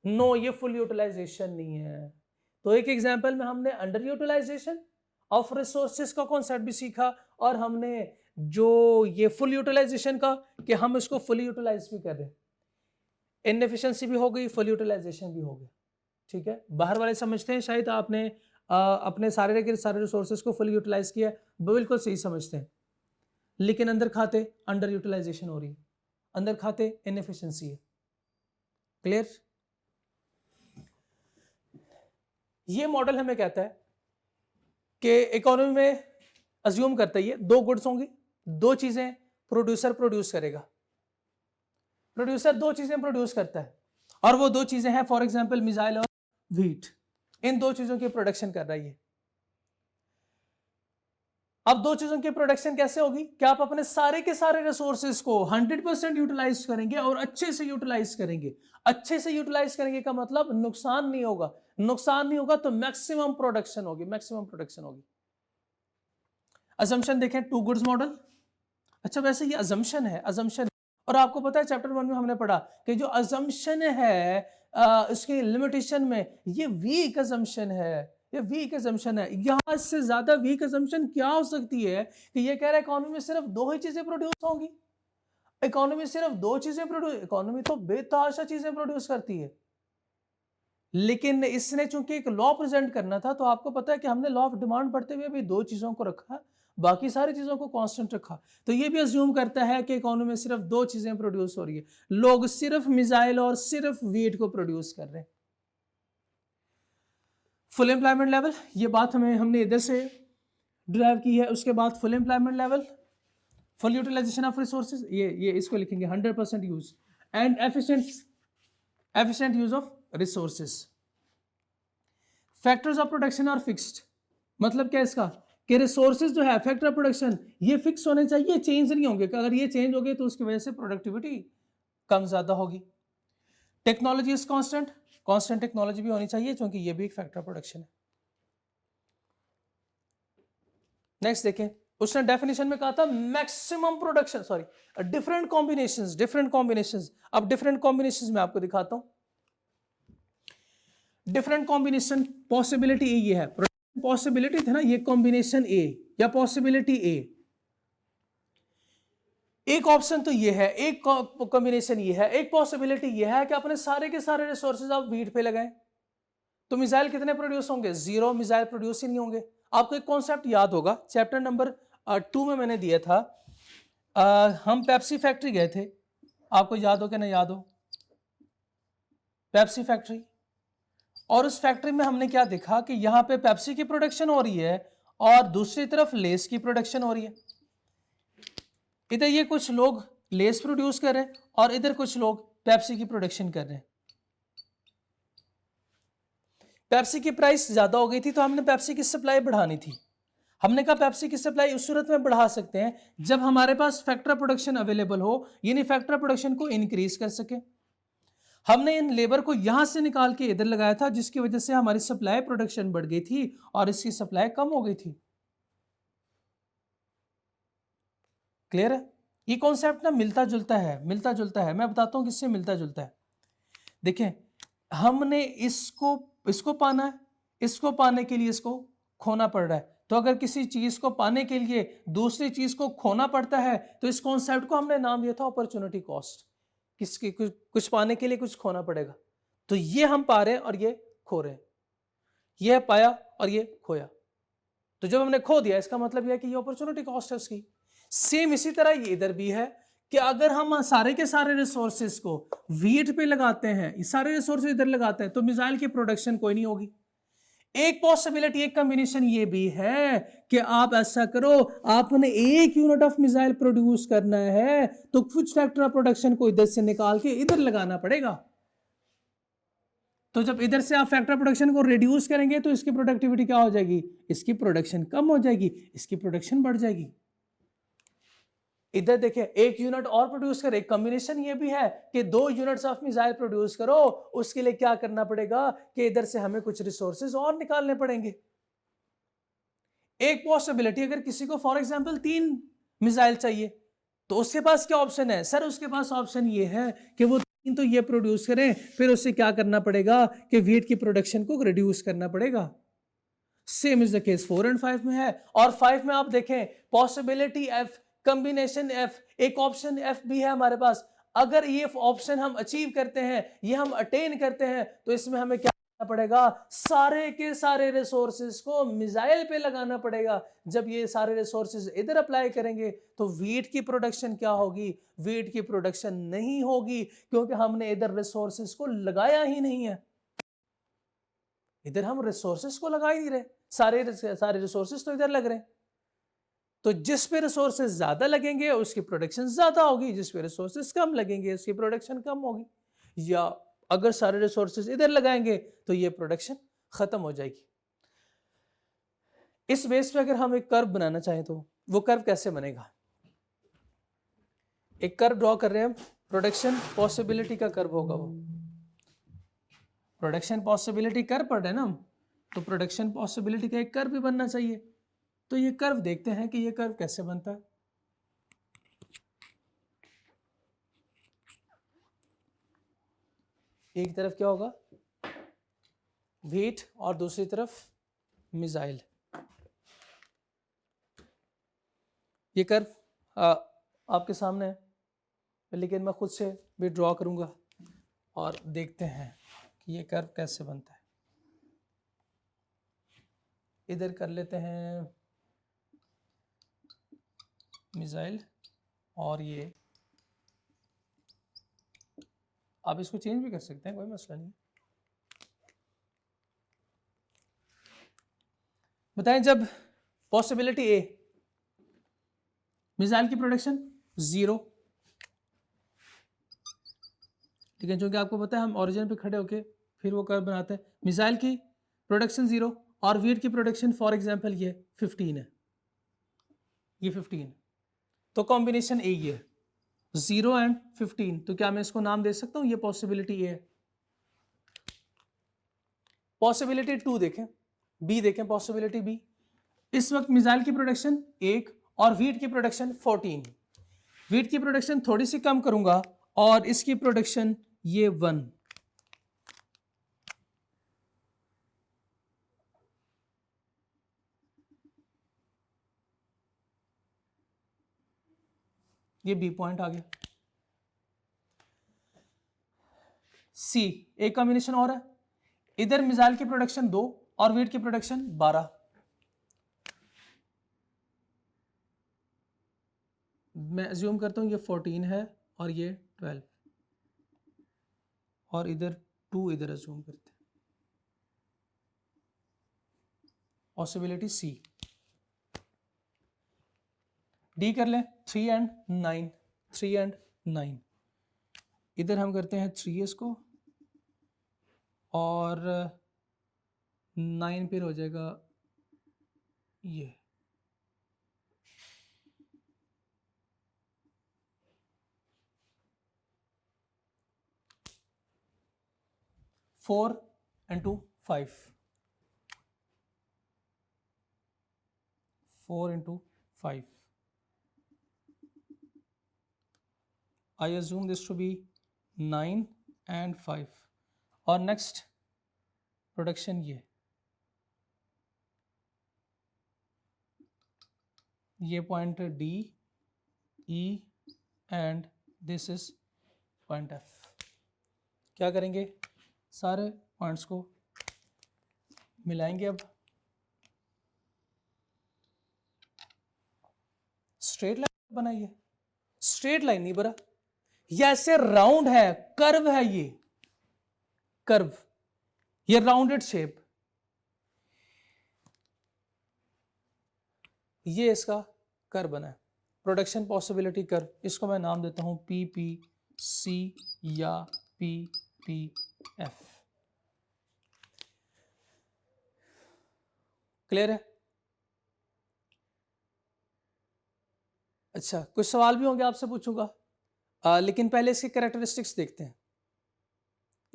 नो, ये फुल यूटिलाइजेशन नहीं है। तो एक एग्जांपल में हमने अंडर यूटिलाइजेशन ऑफ रिसोर्सेज का कॉन्सेप्ट भी सीखा, और हमने जो ये फुल यूटिलाइजेशन का कि हम इसको फुल यूटिलाइज भी कर रहे हैं, इनएफिशिएंसी भी हो गई, फुल यूटिलाइजेशन भी हो गया। ठीक है, बाहर वाले समझते हैं शायद आपने अपने सारे के सारे रिसोर्सेज को फुल यूटिलाइज किया, बिल्कुल सही समझते हैं, लेकिन अंदर खाते अंडर यूटिलाइजेशन हो रही है, अंदर खाते इनएफिशिएंसी है। क्लियर? ये मॉडल हमें कहता है कि इकोनॉमी में अज्यूम करता है ये 2 गुड्स होंगी, 2 चीजें प्रोड्यूसर प्रोड्यूस करेगा। प्रोड्यूसर 2 चीजें प्रोड्यूस करता है, और वो 2 चीजें हैं फॉर एग्जांपल मिसाइल और व्हीट। इन 2 चीजों की प्रोडक्शन कर रही है। अब 2 चीजों की प्रोडक्शन कैसे होगी? क्या आप अपने सारे के सारे रिसोर्सेज को 100% यूटिलाइज करेंगे और अच्छे से यूटिलाइज करेंगे। अच्छे से यूटिलाइज करेंगे का मतलब नुकसान नहीं होगा, नुकसान नहीं होगा तो मैक्सिमम प्रोडक्शन होगी, मैक्सिमम प्रोडक्शन होगी। असम्पशन देखें, 2 गुड्स मॉडल। अच्छा, वैसे ये असम्पशन है, असम्पशन, और आपको पता है चैप्टर 1 में हमने पढ़ा कि जो असम्पशन है इसके लिमिटेशन में ये वीक असम्पशन है, ये वीक असम्पशन है। यहां से ज्यादा वीक असम्पशन क्या हो सकती है कि ये कह रहा है इकोनॉमी में सिर्फ 2 ही चीजें प्रोड्यूस होंगी, इकोनॉमी सिर्फ 2 चीजें प्रोड्यूस, इकोनॉमी तो बेतहाशा चीजें प्रोड्यूस करती है। लेकिन इसने चूंकि एक लॉ प्रेजेंट करना था, तो आपको पता है कि हमने लॉ ऑफ डिमांड पढ़ते हुए भी 2 चीजों को रखा, बाकी सारी चीजों को कांस्टेंट रखा। तो ये भी अज्यूम करता है कि इकोनॉमी में सिर्फ 2 चीजें प्रोड्यूस हो रही है, लोग सिर्फ मिसाइल और सिर्फ व्हीट को प्रोड्यूस कर रहे हैं। फुल एम्प्लॉयमेंट लेवल, ये बात हमने इधर से ड्राइव की है। उसके बाद full employment level, full utilization of resources, ये इसको लिखेंगे 100% use, and efficient use of resources. Factors of production are fixed, मतलब क्या इसका कि रिसोर्सेज जो है फैक्टर ऑफ प्रोडक्शन ये फिक्स होने चाहिए, चेंज नहीं होंगे। अगर ये चेंज हो गए तो उसकी वजह से प्रोडक्टिविटी कम ज्यादा होगी। Technology is constant, constant technology भी होनी चाहिए क्योंकि ये भी एक फैक्टर ऑफ प्रोडक्शन है। नेक्स्ट देखें, उसने डेफिनेशन में कहा था maximum production, sorry different combinations, different combinations. अब डिफरेंट कॉम्बिनेशंस मैं आपको दिखाता हूं। डिफरेंट कॉम्बिनेशन पॉसिबिलिटी ये है, पॉसिबिलिटी थे ना ये कॉम्बिनेशन ए या पॉसिबिलिटी ए। एक ऑप्शन तो ये है, एक कॉम्बिनेशन ये है, एक पॉसिबिलिटी ये है कि अपने सारे के सारे रिसोर्सेज आप व्हीट पे लगाएं, तो मिसाइल कितने प्रोड्यूस होंगे? 0 मिसाइल प्रोड्यूस ही नहीं होंगे। आपको एक कॉन्सेप्ट याद होगा, चैप्टर नंबर 2 में मैंने दिया था। हम पेप्सी फैक्ट्री गए थे, आपको याद हो कि ना याद हो, पेप्सी फैक्ट्री। और उस फैक्ट्री में हमने क्या देखा कि यहां पे पेप्सी की प्रोडक्शन हो रही है और दूसरी तरफ लेस की प्रोडक्शन हो रही है। इधर ये कुछ लोग लेस प्रोड्यूस कर रहे हैं और इधर कुछ लोग पेप्सी की प्रोडक्शन कर रहे हैं। पेप्सी की प्राइस ज्यादा हो गई थी तो हमने पेप्सी की सप्लाई बढ़ानी थी। हमने कहा पेप्सी की सप्लाई उस सूरत में बढ़ा सकते हैं जब हमारे पास फैक्टर प्रोडक्शन अवेलेबल हो, यानी फैक्टर प्रोडक्शन को इंक्रीज कर सके। हमने इन लेबर को यहां से निकाल के इधर लगाया था, जिसकी वजह से हमारी सप्लाई प्रोडक्शन बढ़ गई थी और इसकी सप्लाई कम हो गई थी। क्लियर है? ये कॉन्सेप्ट ना मिलता जुलता है, मिलता जुलता है। मैं बताता हूं किससे मिलता जुलता है। देखें, हमने इसको पाना है, इसको पाने के लिए इसको खोना पड़ रहा है, तो अगर किसी चीज को पाने के लिए दूसरी चीज को खोना पड़ता है तो इस कॉन्सेप्ट को हमने नाम दिया था अपॉर्चुनिटी कॉस्ट। किसकी कुछ पाने के लिए कुछ खोना पड़ेगा, तो ये हम पा रहे हैं और ये खो रहे हैं, ये पाया और ये खोया, तो जब हमने खो दिया इसका मतलब यह है कि ये अपॉर्चुनिटी कॉस्ट है उसकी। सेम इसी तरह ये इधर भी है कि अगर हम सारे के सारे रिसोर्सेज को वीट पे लगाते हैं, सारे रिसोर्सेज इधर लगाते हैं, तो मिसाइल की प्रोडक्शन कोई नहीं होगी। एक पॉसिबिलिटी, एक कॉम्बिनेशन ये भी है कि आप ऐसा करो, आपने एक यूनिट ऑफ मिसाइल प्रोड्यूस करना है तो कुछ फैक्टर ऑफ प्रोडक्शन को इधर से निकाल के इधर लगाना पड़ेगा। तो जब इधर से आप फैक्टर प्रोडक्शन को रिड्यूस करेंगे तो इसकी प्रोडक्टिविटी क्या हो जाएगी, इसकी प्रोडक्शन कम हो जाएगी, इसकी प्रोडक्शन बढ़ जाएगी। इधर देखिए एक यूनिट और प्रोड्यूस करे, कॉम्बिनेशन ये भी है कि 2 यूनिट्स ऑफ मिसाइल प्रोड्यूस करो, उसके लिए क्या करना पड़ेगा कि इधर से हमें कुछ रिसोर्सेज और निकालने पड़ेंगे। एक पॉसिबिलिटी, अगर किसी को फॉर एग्जांपल 3 मिसाइल चाहिए तो उसके पास क्या ऑप्शन है, सर उसके पास ऑप्शन ये है कि वो 3 तो ये प्रोड्यूस करें, फिर उससे क्या करना पड़ेगा कि वीट की प्रोडक्शन को रिड्यूस करना पड़ेगा। सेम इज द केस 4 और 5 में है। और 5 में आप देखें पॉसिबिलिटी एफ, कॉम्बिनेशन एफ, एक ऑप्शन एफ भी है हमारे पास। अगर ये ऑप्शन हम अचीव करते हैं, ये हम अटेन करते हैं, तो इसमें हमें क्या करना पड़ेगा, सारे के सारे रिसोर्सेज को मिसाइल पे लगाना पड़ेगा। जब ये सारे रिसोर्सेज इधर अप्लाई करेंगे तो वीट की प्रोडक्शन क्या होगी, वीट की प्रोडक्शन नहीं होगी, क्योंकि हमने इधर रिसोर्सेज को लगाया ही नहीं है। इधर हम रिसोर्सेज को लगा ही नहीं रहे, सारे रिसोर्सेज तो इधर लग रहे हैं। तो जिस पे रिसोर्सेज ज्यादा लगेंगे उसकी प्रोडक्शन ज्यादा होगी, जिस पे रिसोर्सेज कम लगेंगे उसकी प्रोडक्शन कम होगी। या अगर सारे रिसोर्सेज इधर लगाएंगे तो ये प्रोडक्शन खत्म हो जाएगी। इस बेस पे अगर हम एक कर्व बनाना चाहें तो वो कर्व कैसे बनेगा, एक कर्व ड्रॉ कर रहे हैं हम, प्रोडक्शन पॉसिबिलिटी का कर्व होगा वो। प्रोडक्शन पॉसिबिलिटी कर्व पढ़ रहे हैं ना हम, तो प्रोडक्शन पॉसिबिलिटी का एक कर्व भी बनना चाहिए। तो ये कर्व देखते हैं कि ये कर्व कैसे बनता है। एक तरफ क्या होगा वीट और दूसरी तरफ मिसाइल। ये कर्व आपके सामने है, लेकिन मैं खुद से भी ड्रॉ करूंगा और देखते हैं कि ये कर्व कैसे बनता है। इधर कर लेते हैं मिसाइल और ये, आप इसको चेंज भी कर सकते हैं, कोई मसला नहीं। बताएं जब पॉसिबिलिटी ए, मिसाइल की प्रोडक्शन 0, ठीक है, क्योंकि आपको पता है हम ओरिजिन पे खड़े होके फिर वो कर्व बनाते हैं। मिसाइल की प्रोडक्शन 0 और वीट की प्रोडक्शन फॉर एग्जांपल ये 15 है, ये 15, तो कॉम्बिनेशन ए ये 0 एंड 15, तो क्या मैं इसको नाम दे सकता हूं, ये पॉसिबिलिटी ए है। पॉसिबिलिटी 2 देखें, बी देखें, पॉसिबिलिटी बी, इस वक्त मिसाइल की प्रोडक्शन 1 और वीट की प्रोडक्शन 14। वीट की प्रोडक्शन थोड़ी सी कम करूंगा और इसकी प्रोडक्शन ये 1। ये बी पॉइंट आ गया। सी, एक कॉम्बिनेशन और है, इधर मिसाइल की प्रोडक्शन 2 और वीट की प्रोडक्शन 12। मैं अज्यूम करता हूं ये 14 है और ये 12, और इधर 2 इधर अज्यूम करते हैं। पॉसिबिलिटी सी, डी कर लें 3 एंड 9, 3 एंड 9, इधर हम करते हैं 3 इसको और 9 फिर हो जाएगा ये। Four and 2 5, 4 into 5. I assume this to be 9 and 5. और नेक्स्ट प्रोडक्शन ये ये point D E and this is point F. क्या करेंगे, सारे पॉइंट्स को मिलाएंगे। अब स्ट्रेट लाइन बनाइए, स्ट्रेट लाइन नहीं बना, ये ऐसे राउंड है, कर्व है, ये कर्व, ये राउंडेड शेप, ये इसका कर्व बना है, प्रोडक्शन पॉसिबिलिटी कर्व। इसको मैं नाम देता हूं PPC या PPF। क्लियर है? अच्छा, कुछ सवाल भी होंगे, आपसे पूछूंगा, लेकिन पहले इसके कैरेक्टरिस्टिक्स देखते हैं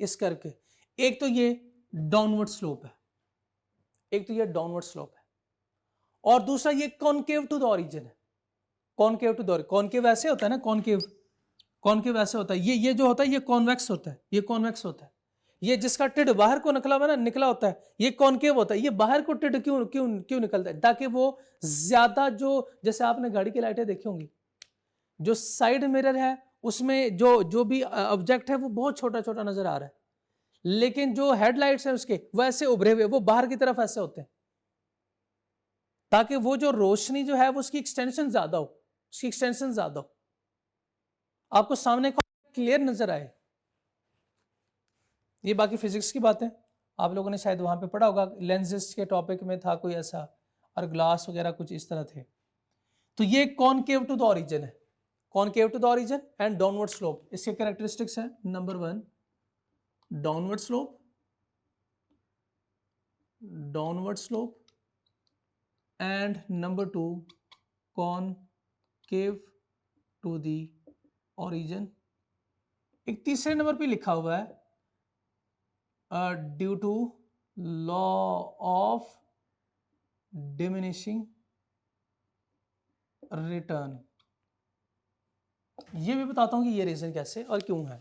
इस कर्व के। एक तो ये डाउनवर्ड स्लोप है, एक तो ये डाउनवर्ड स्लोप है, और दूसरा ये कॉनकेव टू द ओरिजिन है। कॉनकेव टू द, कॉनकेव ऐसे होता है ना, कॉनकेव, कॉनकेव ऐसे होता है, ये जो होता है ये कॉन्वेक्स होता है, ये कॉन्वेक्स होता है। ये जिसका टिड बाहर को निकला हुआ ना, निकला होता है, ये कॉनकेव होता है। ये बाहर को टिड क्यों क्यों क्यों निकलता है? ताकि वो ज्यादा, जो जैसे आपने गाड़ी की लाइटें देखी होंगी, जो साइड मिरर है उसमें जो भी ऑब्जेक्ट है वो बहुत छोटा छोटा नजर आ रहा है, लेकिन जो हेडलाइट्स है उसके वैसे उभरे हुए, वो बाहर की तरफ ऐसे होते हैं, ताकि वो जो रोशनी जो है वो उसकी एक्सटेंशन ज्यादा हो, उसकी एक्सटेंशन ज्यादा हो, आपको सामने क्लियर नजर आए। ये बाकी फिजिक्स की बातें आप लोगों ने शायद वहां पे पढ़ा होगा, लेंसेज के टॉपिक में था कोई ऐसा, और ग्लास वगैरह कुछ इस तरह थे। तो ये कॉनकेव टू द ओरिजिन है, concave to the origin and downward slope. इसके कैरेक्टरिस्टिक्स हैं, number 1 downward slope, downward slope, and number 2 concave to the origin. एक तीसरे नंबर पे लिखा हुआ है due to law of diminishing return. ये भी बताता हूं कि ये रीजन कैसे और क्यों है।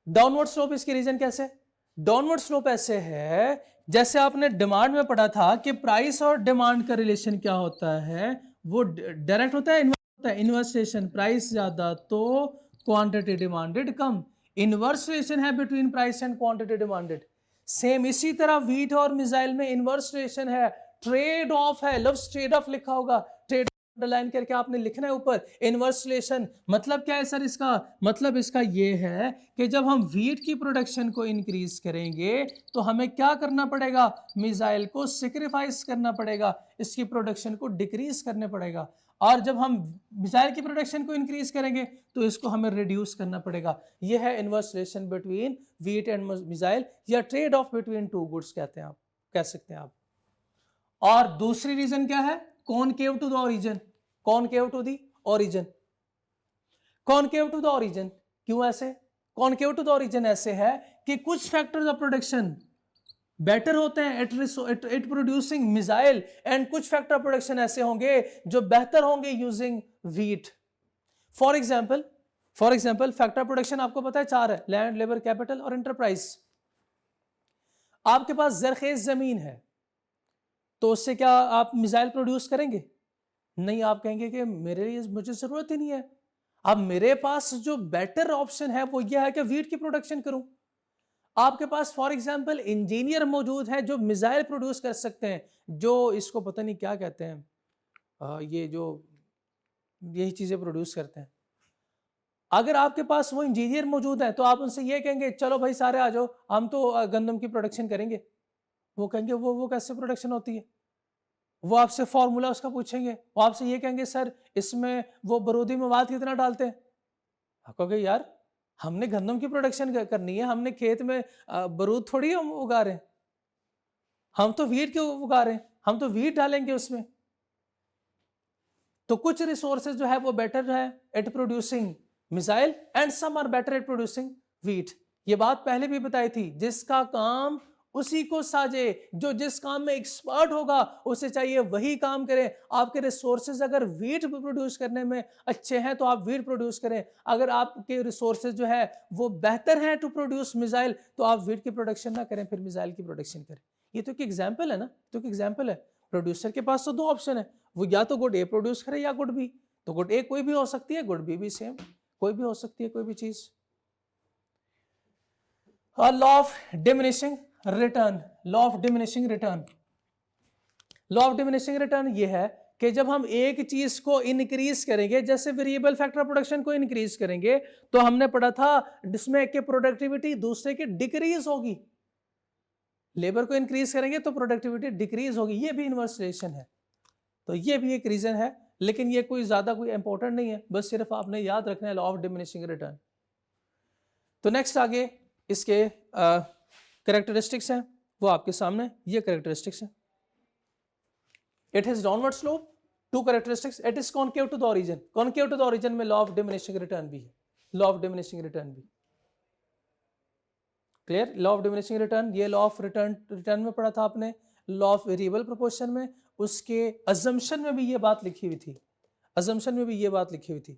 डाउनवर्ड स्लोप, इसकी रीजन कैसे? डाउनवर्ड स्लोप ऐसे है, जैसे आपने डिमांड में पढ़ा था कि प्राइस और डिमांड का रिलेशन क्या होता है, वो डायरेक्ट होता है, इनवर्स होता है। इनवर्स रिलेशन, प्राइस ज्यादा तो क्वांटिटी डिमांडेड कम, इनवर्स रिलेशन है between price and quantity demanded. Same इसी तरह व्हीट और मिसाइल में इनवर्स रिलेशन है, ट्रेड ऑफ है, लव्स ट्रेड ऑफ लिखा होगा, ट्रेड अंडरलाइन करके आपने लिखना है ऊपर, इनवर्स रिलेशन। मतलब क्या है सर इसका? मतलब इसका ये है कि जब हम व्हीट की प्रोडक्शन को इंक्रीज करेंगे तो हमें क्या करना पड़ेगा? मिसाइल को सेक्रीफाइस करना पड़ेगा, इसकी प्रोडक्शन को डिक्रीज करने पड़ेगा। और जब हम मिसाइल की प्रोडक्शन को इंक्रीज करेंगे तो इसको हमें रिड्यूस करना पड़ेगा। यह है inverse relation between wheat and missile, या trade off between two goods कहते हैं, आप कह सकते हैं आप। और दूसरी रीजन क्या है? Concave to the origin, concave to the origin. Concave to the origin क्यों ऐसे? कॉनकेव टू द ओरिजिन ऐसे है कि कुछ फैक्टर्स ऑफ प्रोडक्शन बेटर होते हैं एट प्रोड्यूसिंग मिसाइल, एंड कुछ फैक्टर ऑफ प्रोडक्शन ऐसे होंगे जो बेहतर होंगे using wheat. For example factor production आपको पता है 4 है, लैंड, लेबर, कैपिटल और एंटरप्राइज। आपके पास जरखेज जमीन है तो उससे क्या आप मिसाइल प्रोड्यूस करेंगे? नहीं, आप कहेंगे कि मेरे लिए मुझे जरूरत ही नहीं है। अब मेरे पास जो बेटर ऑप्शन है वो यह है कि व्हीट की प्रोडक्शन करूं। आपके पास फॉर एग्जांपल इंजीनियर मौजूद है जो मिसाइल प्रोड्यूस कर सकते हैं, जो इसको पता नहीं क्या कहते हैं, ये जो यही चीजें प्रोड्यूस करते हैं। अगर आपके पास वो इंजीनियर मौजूद है तो आप उनसे ये कहेंगे चलो भाई सारे आ जाओ, हम तो गंदम की प्रोडक्शन करेंगे। वो कहेंगे वो कैसे प्रोडक्शन होती है? वो आपसे फॉर्मूला उसका पूछेंगे, वो आपसे ये कहेंगे सर इसमें वो बारूदी मवाद कितना डालते हैं। आप कहोगे यार हमने गंदम की प्रोडक्शन करनी है, हमने खेत में बारूद थोड़ी हम उगा रहे हैं, हम तो व्हीट क्यों उगा रहे हैं, हम तो व्हीट डालेंगे उसमें। तो कुछ रिसोर्सेज जो है वो बेटर है at producing missile and some are better at producing wheat. ये बात पहले भी बताई थी, जिसका काम उसी को साजे, जो जिस काम में एक्सपर्ट होगा उसे चाहिए वही काम करे। आपके रिसोर्सेज अगर व्हीट प्रोड्यूस करने में अच्छे हैं तो आप व्हीट प्रोड्यूस करें, अगर आपके रिसोर्सेज जो है वो बेहतर हैं टू प्रोड्यूस मिसाइल तो आप व्हीट की प्रोडक्शन ना करें, फिर मिसाइल की प्रोडक्शन करें। ये तो एक एग्जाम्पल है ना, तो एक एग्जाम्पल है। प्रोड्यूसर के पास तो 2 ऑप्शन है, वो या तो गुड ए प्रोड्यूस करे या गुड बी, तो गुड ए कोई भी हो सकती है, गुड बी भी सेम कोई भी हो सकती है, कोई भी चीज। Law of diminishing return, law of diminishing return, law of diminishing return ये है कि जब हम एक चीज को इंक्रीज करेंगे, जैसे वेरिएबल फैक्टर प्रोडक्शन को इंक्रीज करेंगे, तो हमने पढ़ा था जिसमें एक की प्रोडक्टिविटी दूसरे की डिक्रीज होगी, लेबर को इंक्रीज करेंगे तो प्रोडक्टिविटी डिक्रीज होगी, ये भी इनवर्स रिलेशन है। तो ये भी एक रीजन है, लेकिन ये कोई ज्यादा कोई इंपॉर्टेंट नहीं है, बस सिर्फ आपने याद रखना है लॉ ऑफ डिमिनिशिंग रिटर्न। तो नेक्स्ट आगे इसके कैरेक्टरिस्टिक्स हैं, वो आपके सामने, ये कैरेक्टरिस्टिक्स हैं। It has downward slope, two characteristics, it is concave to the origin, concave to the origin में लॉ ऑफ डिमिनिशिंग रिटर्न भी है, लॉ ऑफ डिमिनिशिंग रिटर्न भी clear. Law of diminishing return, ये लॉ ऑफ रिटर्न में पढ़ा था आपने, लॉ ऑफ वेरिएबल प्रोपोर्शन में, उसके अजम्पशन में भी ये बात लिखी हुई थी, अजम्पशन में भी ये बात लिखी हुई थी।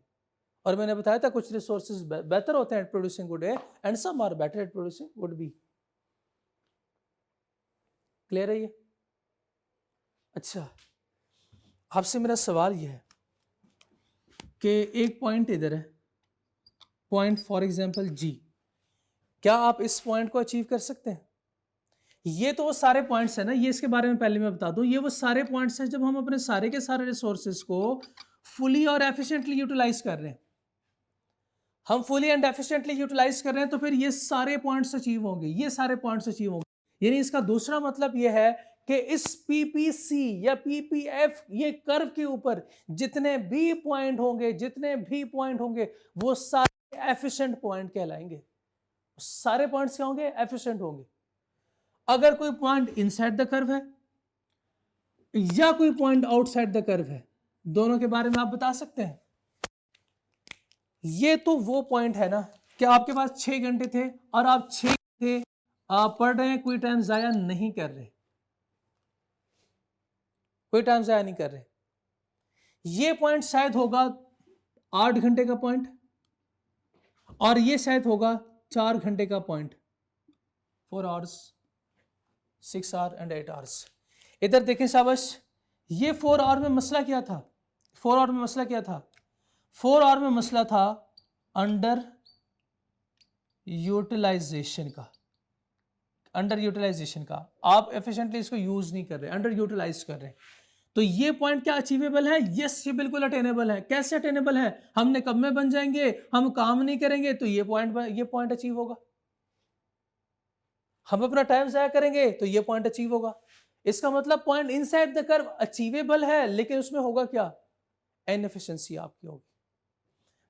और मैंने बताया था कुछ रिसोर्सेज बेहतर होते हैं at producing good A and some are better at producing good B. Clear है ये? अच्छा, आपसे मेरा सवाल ये है कि एक पॉइंट इधर है, पॉइंट फॉर एग्जांपल जी, क्या आप इस पॉइंट को अचीव कर सकते हैं? ये तो वो सारे पॉइंट्स हैं ना, ये इसके बारे में पहले मैं बता दूं, ये वो सारे पॉइंट्स हैं जब हम अपने सारे के सारे रिसोर्सेज को फुली और एफिशिएंटली यूटिलाइज कर रहे हैं, हम फुली एंड एफिशिएंटली यूटिलाइज कर रहे हैं, तो फिर ये सारे पॉइंट्स अचीव होंगे, ये सारे पॉइंट्स अचीव होंगे। यानी इसका दूसरा मतलब ये है कि इस पीपीसी या पीपीएफ ये कर्व के ऊपर जितने भी पॉइंट होंगे, जितने भी पॉइंट होंगे, वो सारे एफिशिएंट पॉइंट कहलाएंगे। सारे पॉइंट्स क्या होंगे? एफिशिएंट होंगे। अगर कोई पॉइंट इनसाइड द कर्व है या कोई पॉइंट आउटसाइड द कर्व है, दोनों के बारे में आप बता सकते हैं? ये तो वो पॉइंट है ना कि आपके पास 6 घंटे थे और आप 6 घंटे आप पढ़ रहे हैं, कोई टाइम जाया नहीं कर रहे, कोई टाइम जाया नहीं कर रहे। ये पॉइंट शायद होगा 8 घंटे का पॉइंट और ये शायद होगा 4 घंटे का point, 4 hours, 6 our and 8 hours. इधर देखें शाबाश, ये 4 आवर में मसला क्या था? 4 आवर में मसला क्या था? 4 आवर में मसला था अंडर यूटिलाइजेशन का, अंडर यूटिलाइजेशन का। आप एफिशिएंटली इसको यूज नहीं कर रहे, अंडर यूटिलाइज कर रहे हैं। तो ये पॉइंट क्या अचीवेबल है? यस, ये बिल्कुल अटेनेबल है। कैसे अटेनेबल है? हम कब में बन जाएंगे, हम काम नहीं करेंगे तो ये पॉइंट अचीव होगा। हम अपना टाइम जाया करेंगे तो ये पॉइंट अचीव होगा। इसका मतलब point inside the curve achievable है, लेकिन उसमें होगा क्या? इनएफिशिएंसी आपकी होगी।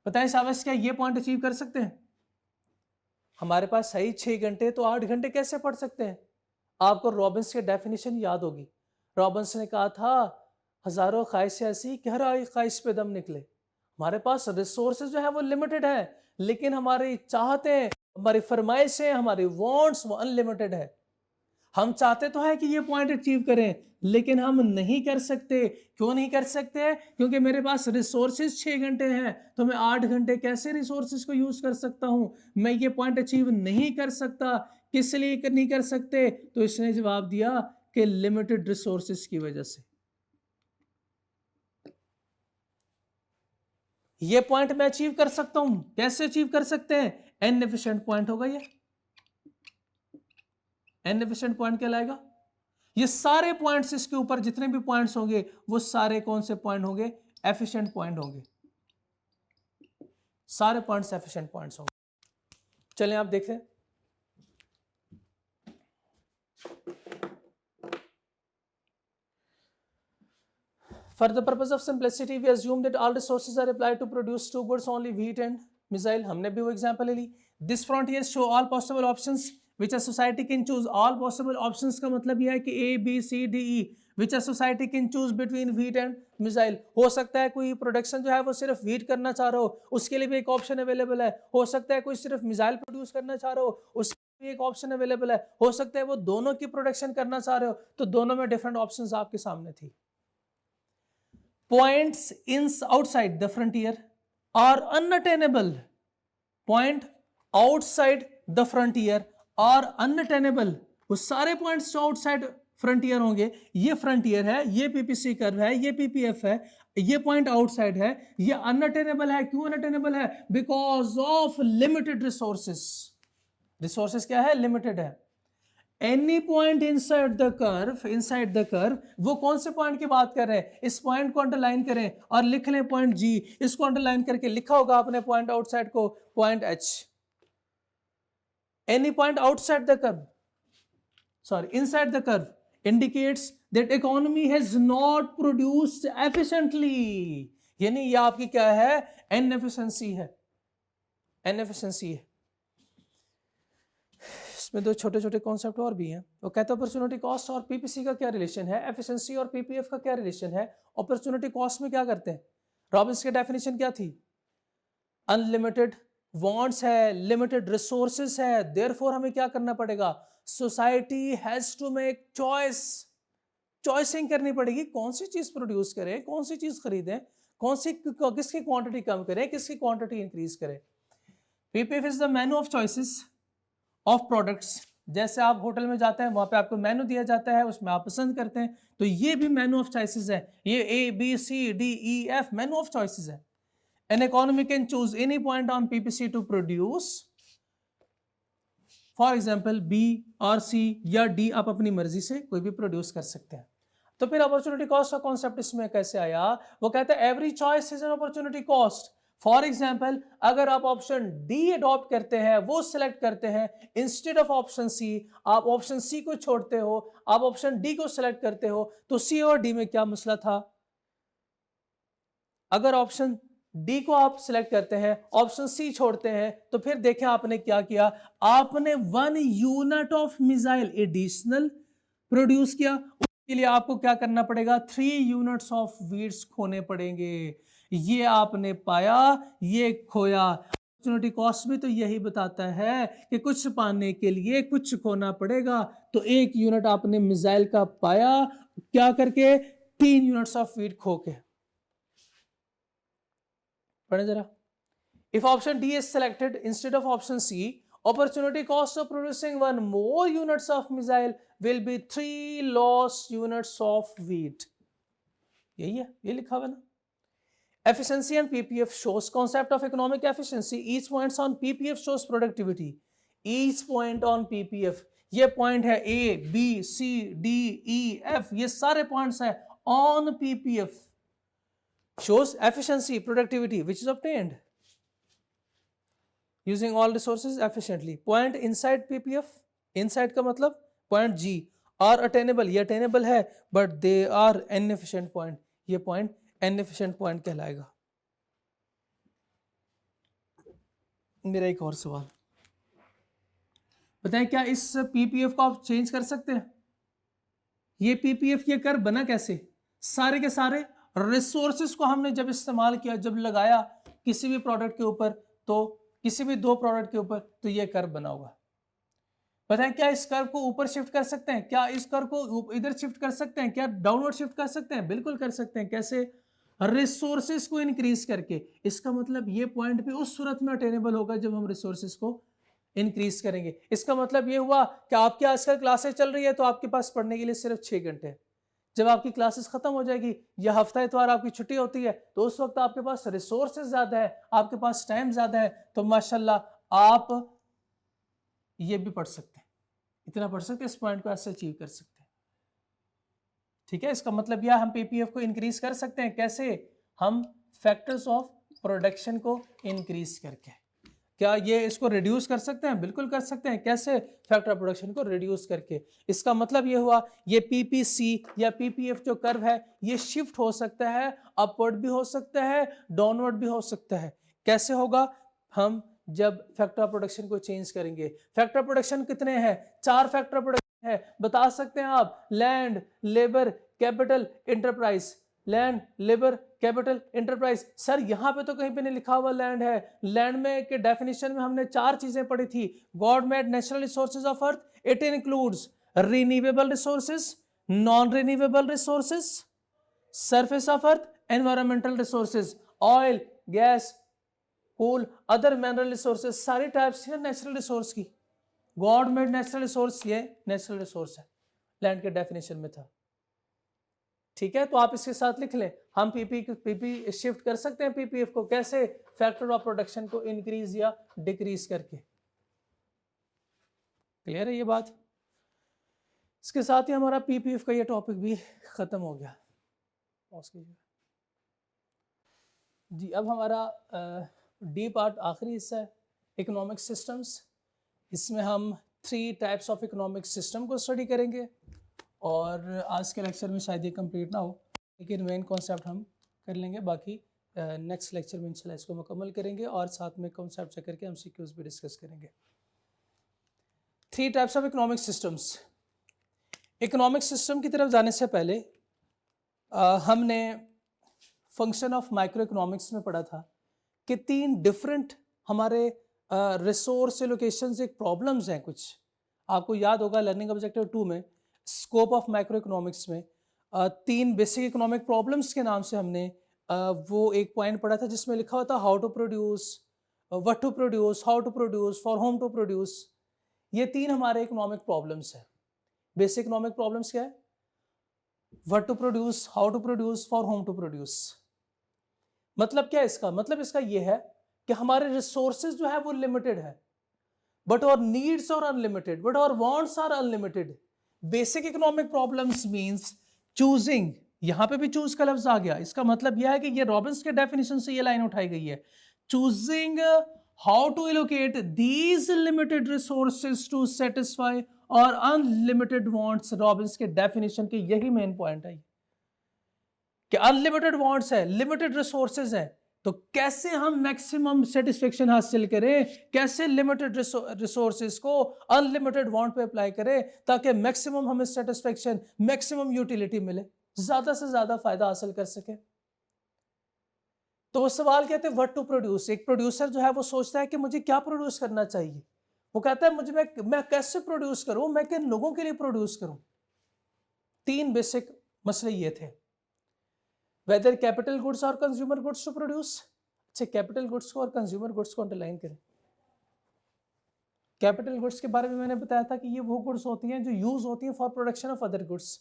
बताएं शाबाश, क्या ये पॉइंट अचीव कर सकते हैं? हमारे पास सही 6 घंटे, तो 8 घंटे कैसे पढ़ सकते हैं? आपको रॉबिन्स की डेफिनेशन याद होगी। रॉबिन्स ने कहा था हजारों ख्वाहिशें ऐसी कि हर एक ख्वाहिश पे दम निकले। हमारे पास रिसोर्सेज जो है वो लिमिटेड है, लेकिन हमारी चाहतें, हमारी फरमाइशें, हमारी वांट्स वो अनलिमिटेड है। हम चाहते तो है कि ये पॉइंट अचीव करें, लेकिन हम नहीं कर सकते। क्यों नहीं कर सकते? क्योंकि मेरे पास रिसोर्सेज 6 घंटे हैं, तो मैं 8 घंटे कैसे रिसोर्सेज को यूज कर सकता हूं? मैं ये पॉइंट अचीव नहीं कर सकता। किस लिए नहीं कर सकते? तो इसने जवाब दिया कि लिमिटेड रिसोर्सेज की वजह से। ये पॉइंट मैं अचीव कर सकता हूं। कैसे अचीव कर सकते हैं? इनएफिशिएंट पॉइंट होगा ये, इनएफिशिएंट पॉइंट कहलाएगा। ये सारे पॉइंट्स, इसके ऊपर जितने भी पॉइंट्स होंगे वो सारे कौन से पॉइंट होंगे? एफिशिएंट पॉइंट होंगे। सारे पॉइंट्स एफिशिएंट पॉइंट्स होंगे। चलें आप देखें, for the purpose of simplicity we assume that all resources are applied to produce two goods only, wheat and missile। हमने भी वो एग्जांपल ले ली। This frontier show all possible options which a society can choose। all possible options का मतलब यह है कि A B C D E which a society can choose between wheat and missile। हो सकता है कोई प्रोडक्शन जो है वो सिर्फ wheat करना चाह रहा हो, उसके लिए भी एक ऑप्शन अवेलेबल है। हो सकता है कोई सिर्फ मिसाइल प्रोड्यूस करना चाह रहा हो, उसके लिए एक ऑप्शन अवेलेबल है। हो सकता है वो दोनों की प्रोडक्शन करना चाह रहे हो, तो दोनों में डिफरेंट ऑप्शंस आपके सामने थी। Points outside the frontier are unattainable। Point outside the frontier are unattainable। वो सारे पॉइंट्स जो आउटसाइड फ्रंटियर होंगे, ये फ्रंटियर है, ये पीपीसी कर्व है, ये पीपीएफ है, ये पॉइंट आउटसाइड है, ये अनअटेनेबल है। क्यों अनअटेनेबल है? Because of limited resources. Resources क्या है? लिमिटेड है। Any point inside the curve, वो कौन से पॉइंट की बात कर रहे हैं? इस पॉइंट को अंडरलाइन करें और लिख लें पॉइंट जी। इसको अंडरलाइन करके लिखा होगा आपने पॉइंट आउटसाइड को point H. Any point outside the curve, sorry, inside the curve indicates that economy has not produced efficiently. यानी ये आपकी क्या है? इनएफिशिएंसी है, इनएफिशिएंसी है। इसमें दो छोटे छोटे कॉन्सेप्ट और भी हैं। वो कहते हैं अपॉर्चुनिटी कॉस्ट और पीपीसी का क्या रिलेशन है, एफिशिएंसी और पीपीएफ का क्या रिलेशन है। अपॉर्चुनिटी कॉस्ट में क्या करते हैं? रॉबिन्स की डेफिनेशन क्या थी? अनलिमिटेड वांट्स है, लिमिटेड रिसोर्सेस है, देयरफॉर हमें क्या करना पड़ेगा? Society has to make choice. Choicing करनी पड़ेगी, कौन सी चीज प्रोड्यूस करें, कौन सी चीज खरीदें, कौन सी किसकी क्वांटिटी कम करें, किसकी क्वांटिटी इंक्रीज करें। PPF is the menu of choices of products. जैसे आप होटल में जाते हैं, वहां पे आपको मेनू दिया जाता है, उसमें आप पसंद करते हैं, तो ये भी मेनू ऑफ चॉइसेस है। ये A B C D E F menu of choices है। An economy can choose any point on PPC to produce, for example B और C या D, आप अपनी मर्जी से कोई भी प्रोड्यूस कर सकते हैं। तो फिर अपॉर्चुनिटी कॉस्ट का कॉन्सेप्ट इसमें कैसे आया? वो कहते हैं every choice is an opportunity cost. For example, अगर आप ऑप्शन डी अडॉप्ट करते हैं, वो सिलेक्ट करते हैं इंस्टेड ऑफ ऑप्शन सी, आप ऑप्शन सी को छोड़ते हो, आप ऑप्शन डी को सिलेक्ट करते हो, तो सी और डी में क्या मसला था? अगर ऑप्शन डी को आप सिलेक्ट करते हैं, ऑप्शन सी छोड़ते हैं, तो फिर देखें आपने क्या किया? आपने 1 unit of missile additional produce किया। उसके लिए आपको क्या करना पड़ेगा? 3 यूनिट्स ऑफ वीट्स खोने पड़ेंगे। ये आपने पाया, ये खोया। अपॉर्चुनिटी कॉस्ट भी तो यही बताता है कि कुछ पाने के लिए कुछ खोना पड़ेगा। तो 1 यूनिट आपने मिसाइल का पाया, क्या करके? 3 यूनिट्स ऑफ वीट खो के। पढ़े जरा। If option D is selected instead of option C, opportunity cost of producing 1 more units of missile will be 3 lost units of wheat. यही है, ये लिखा हुआ ना। Efficiency and PPF shows concept of economic efficiency. Each points on PPF shows productivity. Each point on PPF, ये पॉइंट है A, B, C, D, E, F, ये सारे पॉइंट्स हैं on PPF. Shows efficiency, productivity, which is obtained using all resources efficiently. Point inside PPF, inside का मतलब point G are attainable, ये attainable है, but they are inefficient point, ये point inefficient point कहलाएगा। मेरा एक और सवाल, बताएं क्या इस PPF को आप चेंज कर सकते हैं? ये PPF ये कर बना कैसे? सारे के सारे रिसोर्सेस को हमने जब इस्तेमाल किया, जब लगाया किसी भी प्रोडक्ट के ऊपर, तो किसी भी 2 प्रोडक्ट के ऊपर, तो ये कर्व बना होगा। पता है क्या इस कर्व को ऊपर शिफ्ट कर सकते हैं? क्या इस कर्व को इधर शिफ्ट कर सकते हैं? क्या डाउनवर्ड शिफ्ट कर सकते हैं? बिल्कुल कर सकते हैं। कैसे? रिसोर्सेस को इंक्रीज करके। इसका मतलब ये पॉइंट भी उस सूरत में अटेनेबल होगा जब हम रिसोर्सेस को इंक्रीज करेंगे। इसका मतलब ये हुआ कि आपकी आजकल क्लासेस चल रही है, तो आपके पास पढ़ने के लिए सिर्फ 6 घंटे है। जब आपकी क्लासेस खत्म हो जाएगी या हफ्ता इतवार आपकी छुट्टी होती है, तो उस वक्त आपके पास रिसोर्सेज ज्यादा है, आपके पास टाइम ज्यादा है, तो माशाल्लाह आप ये भी पढ़ सकते हैं, इतना पढ़ सकते हैं, इस पॉइंट को ऐसे अचीव कर सकते हैं। ठीक है, इसका मतलब यह हम पीपीएफ को इंक्रीज कर सकते हैं। कैसे? हम फैक्टर्स ऑफ प्रोडक्शन को इंक्रीज करके। क्या ये इसको रिड्यूस कर सकते हैं? बिल्कुल कर सकते हैं। कैसे? फैक्टर प्रोडक्शन को रिड्यूस करके। इसका मतलब ये हुआ, ये पीपीसी या पीपीएफ जो कर्व है, ये शिफ्ट हो सकता है, अपवर्ड भी हो सकता है, डाउनवर्ड भी हो सकता है। कैसे होगा? हम जब फैक्टर प्रोडक्शन को चेंज करेंगे। फैक्टर प्रोडक्शन कितने हैं? 4 फैक्टर प्रोडक्शन है। बता सकते हैं आप? Land, labour, capital, enterprise. Land, labour, capital, enterprise. Sir यहाँ पे तो कहीं पे नहीं लिखा हुआ लैंड है। लैंड में के डेफिनेशन में हमने 4 चीजें पढ़ी थी। God made natural resources of earth, it includes renewable resources, non renewable resources, surface of earth, environmental resources, oil, gas, coal, other mineral resources, सारी टाइप्स है नेचुरल रिसोर्स की। गॉड मेड नेचुरल रिसोर्स, ये नेचुरल रिसोर्स है। लैंड के डेफिनेशन में था। ठीक है, तो आप इसके साथ लिख लें, हम पीपी शिफ्ट कर सकते हैं पीपीएफ को कैसे, फैक्टर ऑफ प्रोडक्शन को इंक्रीज या डिक्रीज करके। क्लियर है ये बात? इसके साथ ही हमारा पीपीएफ का ये टॉपिक भी खत्म हो गया। पॉज कीजिए जी। अब हमारा डी पार्ट आखिरी हिस्सा है, इकोनॉमिक सिस्टम्स। इसमें हम 3 टाइप्स ऑफ इकोनॉमिक सिस्टम को स्टडी करेंगे, और आज के लेक्चर में शायद ये कंप्लीट ना हो, लेकिन मेन कॉन्सेप्ट हम कर लेंगे, बाकी नेक्स्ट लेक्चर में इंशाल्लाह इसको मुकम्मल करेंगे, और साथ में कॉन्सेप्ट चेक करके हम सीक्यूज भी डिस्कस करेंगे। 3 types of economic systems. Economic system की तरफ जाने से पहले हमने फंक्शन ऑफ माइक्रो इकोनॉमिक्स में पढ़ा था कि 3 डिफरेंट हमारे रिसोर्स एलोकेशंस एक प्रॉब्लम्स हैं कुछ। आपको याद होगा लर्निंग ऑब्जेक्टिव 2 में स्कोप ऑफ माइक्रो इकोनॉमिक्स में 3 बेसिक इकोनॉमिक प्रॉब्लम्स के नाम से हमने वो एक पॉइंट पढ़ा था जिसमें लिखा हुआ था how to produce, what to produce, how to produce, for whom to produce. ये 3 हमारे इकोनॉमिक प्रॉब्लम्स हैं। बेसिक इकोनॉमिक प्रॉब्लम्स क्या है? What to produce, how to produce, for whom to produce. मतलब क्या है इसका? मतलब इसका ये है कि हमारे रिसोर्सेज जो है वो लिमिटेड है, but our needs are unlimited, but our wants are unlimited. Basic economic problems means choosing, यहां पे भी चूज का लफ्ज आ गया। इसका मतलब यह है कि ये रॉबिन्स के डेफिनेशन से ये लाइन उठाई गई है, choosing how to allocate these limited resources to satisfy our unlimited wants. Robbins के डेफिनेशन के यही मेन पॉइंट है कि अनलिमिटेड वांट्स है, लिमिटेड रिसोर्सेज है, तो कैसे हम मैक्सिमम सेटिस्फेक्शन हासिल करें, कैसे लिमिटेड रिसोर्सेज को अनलिमिटेड वांट पे अप्लाई करें ताकि मैक्सिमम हमें सेटिस्फेक्शन, मैक्सिमम यूटिलिटी मिले, ज्यादा से ज्यादा फायदा हासिल कर सके। तो वो सवाल कहते हैं व्हाट टू प्रोड्यूस। एक प्रोड्यूसर जो है वो सोचता है कि मुझे क्या प्रोड्यूस करना चाहिए। वो कहता है मुझे मैं कैसे प्रोड्यूस करूं, मैं किन लोगों के लिए प्रोड्यूस करूं। 3 बेसिक मसले ये थे। वेदर कैपिटल गुड्स और कंज्यूमर गुड्स टू प्रोड्यूस। अच्छा, कैपिटल गुड्स को और कंज्यूमर गुड्स को अंडरलाइन करें। कैपिटल गुड्स के बारे में मैंने बताया था कि ये वो गुड्स होती हैं जो यूज होती हैं for production of other goods.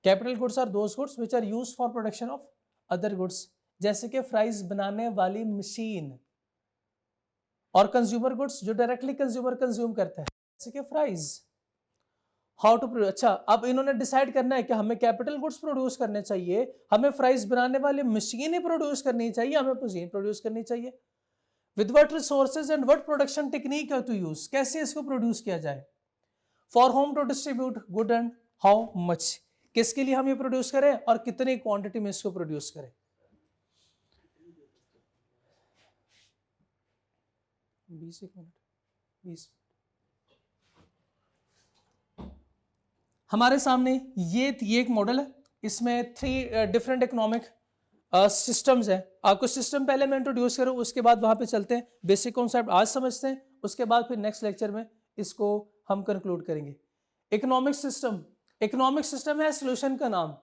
Capital goods are those goods which are used for production of other goods, जैसे कि फ्राइज बनाने वाली मशीन। और कंज्यूमर गुड्स जो डायरेक्टली कंज्यूमर कंज्यूम करता है, जैसे कि फ्राइज। How to produce. अच्छा, अब इन्होंने डिसाइड करना है कि हमें कैपिटल गुड्स प्रोड्यूस करने चाहिए, हमें फ्राइज बनाने वाली मशीनें प्रोड्यूस करनी चाहिए, हमें मशीन प्रोड्यूस करनी चाहिए। With what resources and what production technique to use, कैसे इसको प्रोड्यूस किया जाए। For whom to distribute good and how much, किसके लिए हम ये प्रोड्यूस करें और कितनी क्वांटिटी में इसको प्रोड्यूस करें। 20 मिनट 20 हमारे सामने ये एक मॉडल है, इसमें 3 डिफरेंट इकोनॉमिक सिस्टम्स हैं। आपको सिस्टम पहले मैं इंट्रोड्यूस करूं, उसके बाद वहां पे चलते हैं, बेसिक कॉन्सेप्ट आज समझते हैं, उसके बाद फिर नेक्स्ट लेक्चर में इसको हम कंक्लूड करेंगे। इकोनॉमिक सिस्टम है सोल्यूशन का नाम,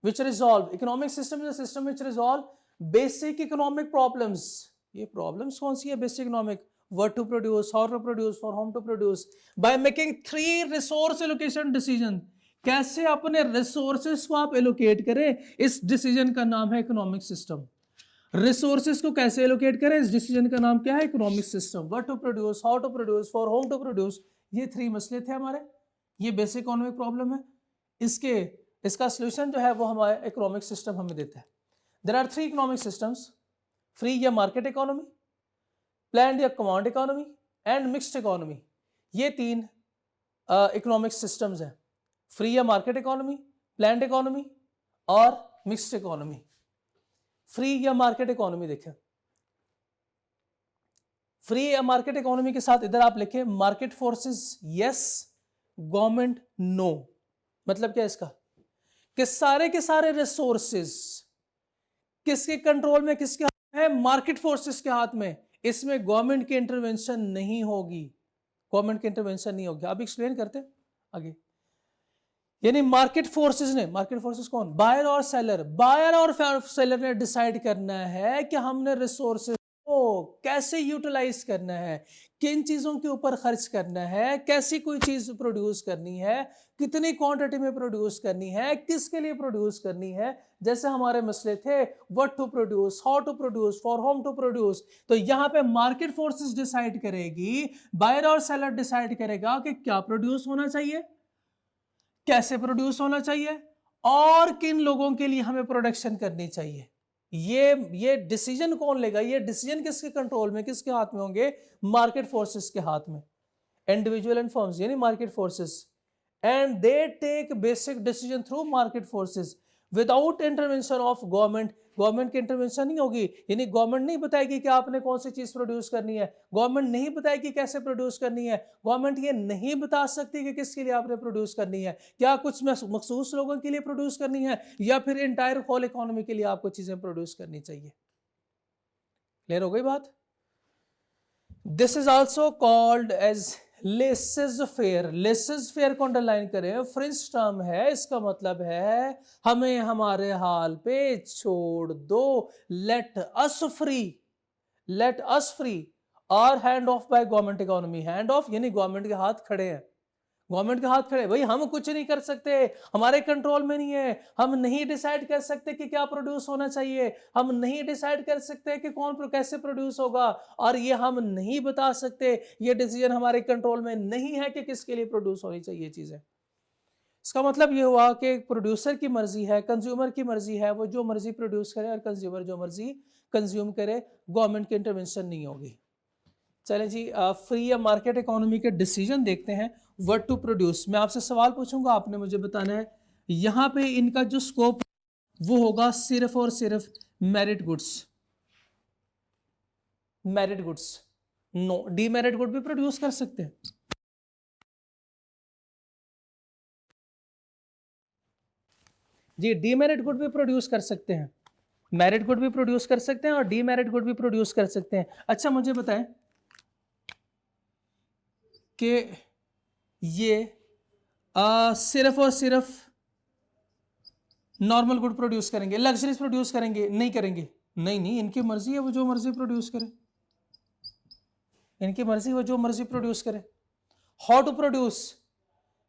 which resolve. Economic system is a system which resolve basic economic problems. ये प्रॉब्लम्स कौन सी है basic economic? What to produce, how to produce, for whom to produce, by making 3 resource allocation decision। कैसे अपने रिसोर्सेस को आप एलोकेट करें, इस डिसीजन का नाम है इकोनॉमिक सिस्टम। रिसोर्सेस को कैसे एलोकेट करें, इस डिसीजन का नाम क्या है? Economic system. What to produce, how to produce, for whom to produce, ये 3 मसले थे हमारे। ये बेसिक इकोनॉमिक प्रॉब्लम है। इसका सोल्यूशन जो है वो हमारा इकोनॉमिक सिस्टम हमें देता है। There are 3 economic systems, free या मार्केट इकोनॉमी, प्लान्ड या command economy and mixed economy. ये 3 इकोनॉमिक सिस्टम्स हैं, फ्री या मार्केट इकोनॉमी, प्लान्ड इकोनॉमी और मिक्स्ड इकोनॉमी। फ्री या मार्केट इकोनॉमी देखें, फ्री या मार्केट इकोनॉमी के साथ इधर आप लिखें market forces yes, government no. मतलब क्या है इसका? कि सारे के सारे रिसोर्सेज किसके कंट्रोल में, किसके हाथ में है? मार्केट फोर्सेस के हाथ में। इसमें गवर्नमेंट की इंटरवेंशन नहीं होगी, गवर्नमेंट की इंटरवेंशन नहीं होगी। अब एक्सप्लेन करते हैं आगे। यानी मार्केट फोर्सेस ने, मार्केट फोर्सेस कौन? बायर और सेलर। बायर और सेलर ने डिसाइड करना है कि हमने रिसोर्सेज कैसे यूटिलाइज करना है, किन चीज़ों के ऊपर खर्च करना है, कैसी कोई चीज़ प्रोड्यूस करनी है, कितनी क्वांटिटी में प्रोड्यूस करनी है, किसके लिए प्रोड्यूस करनी है। जैसे हमारे मसले थे what to produce, how to produce, for whom to produce, तो यहाँ पे मार्केट फोर्सेस डिसाइड करेगी, बायर और सेलर डिसाइड करेगा कि क्या प्रोड्यूस होना चाहिए, कैसे प्रोड्यूस होना चाहिए और किन लोगों के लिए हमें प्रोडक्शन करनी चाहिए। ये डिसीजन कौन लेगा, ये डिसीजन किसके कंट्रोल में, किसके हाथ में होंगे, मार्केट फोर्सेस के हाथ में। इंडिविजुअल एंड फर्म्स यानी market forces, and they take basic decision through market forces without intervention of government. Government की इंटरवेंशन नहीं होगी, यानी गवर्नमेंट नहीं बताएगी कि आपने कौन सी चीज प्रोड्यूस करनी है, गवर्नमेंट नहीं बताएगी कैसे प्रोड्यूस करनी है, गवर्नमेंट ये नहीं बता सकती कि किसके लिए आपने प्रोड्यूस करनी है, क्या कुछ मखसूस लोगों के लिए प्रोड्यूस करनी है या फिर इंटायर होल इकोनॉमी के लिए आपको चीजें प्रोड्यूस करनी चाहिए। क्लियर हो गई बात। This is also called as laissez faire. Laissez faire को अंडरलाइन करें, फ्रेंच टर्म है, इसका मतलब है हमें हमारे हाल पे छोड़ दो, let us free, let us free और hand off by government economy. Hand off यानी गवर्नमेंट के हाथ खड़े हैं, गवर्नमेंट के हाथ खड़े, भाई हम कुछ नहीं कर सकते, हमारे कंट्रोल में नहीं है, हम नहीं डिसाइड कर सकते कि क्या प्रोड्यूस होना चाहिए, हम नहीं डिसाइड कर सकते कि कौन कैसे प्रोड्यूस होगा, और ये हम नहीं बता सकते, ये डिसीजन हमारे कंट्रोल में नहीं है कि किसके लिए प्रोड्यूस होनी चाहिए चीजें। इसका मतलब ये हुआ कि प्रोड्यूसर की मर्जी है, कंज्यूमर की मर्जी है, वो जो मर्जी प्रोड्यूस करे और कंज्यूमर जो मर्जी कंज्यूम करे, गवर्नमेंट की इंटरवेंशन नहीं होगी। चलें जी, फ्री या मार्केट इकोनॉमी के डिसीजन देखते हैं। व्हाट टू प्रोड्यूस, मैं आपसे सवाल पूछूंगा, आपने मुझे बताना है। यहाँ पे इनका जो स्कोप वो होगा सिर्फ और सिर्फ merit goods, merit goods, no demerit good भी प्रोड्यूस कर सकते हैं। जी, डीमेरिट गुड भी प्रोड्यूस कर सकते हैं, मेरिट गुड भी प्रोड्यूस कर सकते हैं और डीमेरिट गुड भी प्रोड्यूस कर सकते हैं। अच्छा मुझे बताएं कि ये सिर्फ और सिर्फ नॉर्मल गुड प्रोड्यूस करेंगे, लग्जरीज प्रोड्यूस करेंगे, नहीं करेंगे, नहीं नहीं, इनकी मर्जी है, वो जो मर्जी प्रोड्यूस करे, इनकी मर्जी, वो जो मर्जी प्रोड्यूस करे। हाउ टू प्रोड्यूस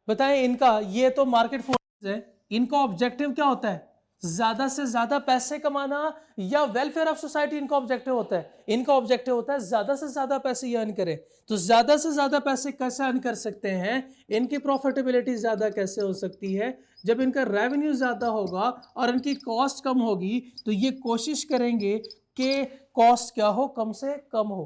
बताएं, इनका ये तो मार्केट फोर्स है, इनका ऑब्जेक्टिव क्या होता है, ज्यादा से ज्यादा पैसे कमाना या वेलफेयर ऑफ सोसाइटी इनका ऑब्जेक्टिव होता है। इनका ऑब्जेक्टिव होता है ज्यादा से ज्यादा पैसे ये अर्न करें। तो ज्यादा से ज्यादा पैसे कैसे अर्न कर सकते हैं, इनकी प्रॉफिटेबिलिटी ज्यादा कैसे हो सकती है, जब इनका रेवेन्यू ज्यादा होगा और इनकी कॉस्ट कम होगी, तो ये कोशिश करेंगे कि कॉस्ट क्या हो, कम से कम हो,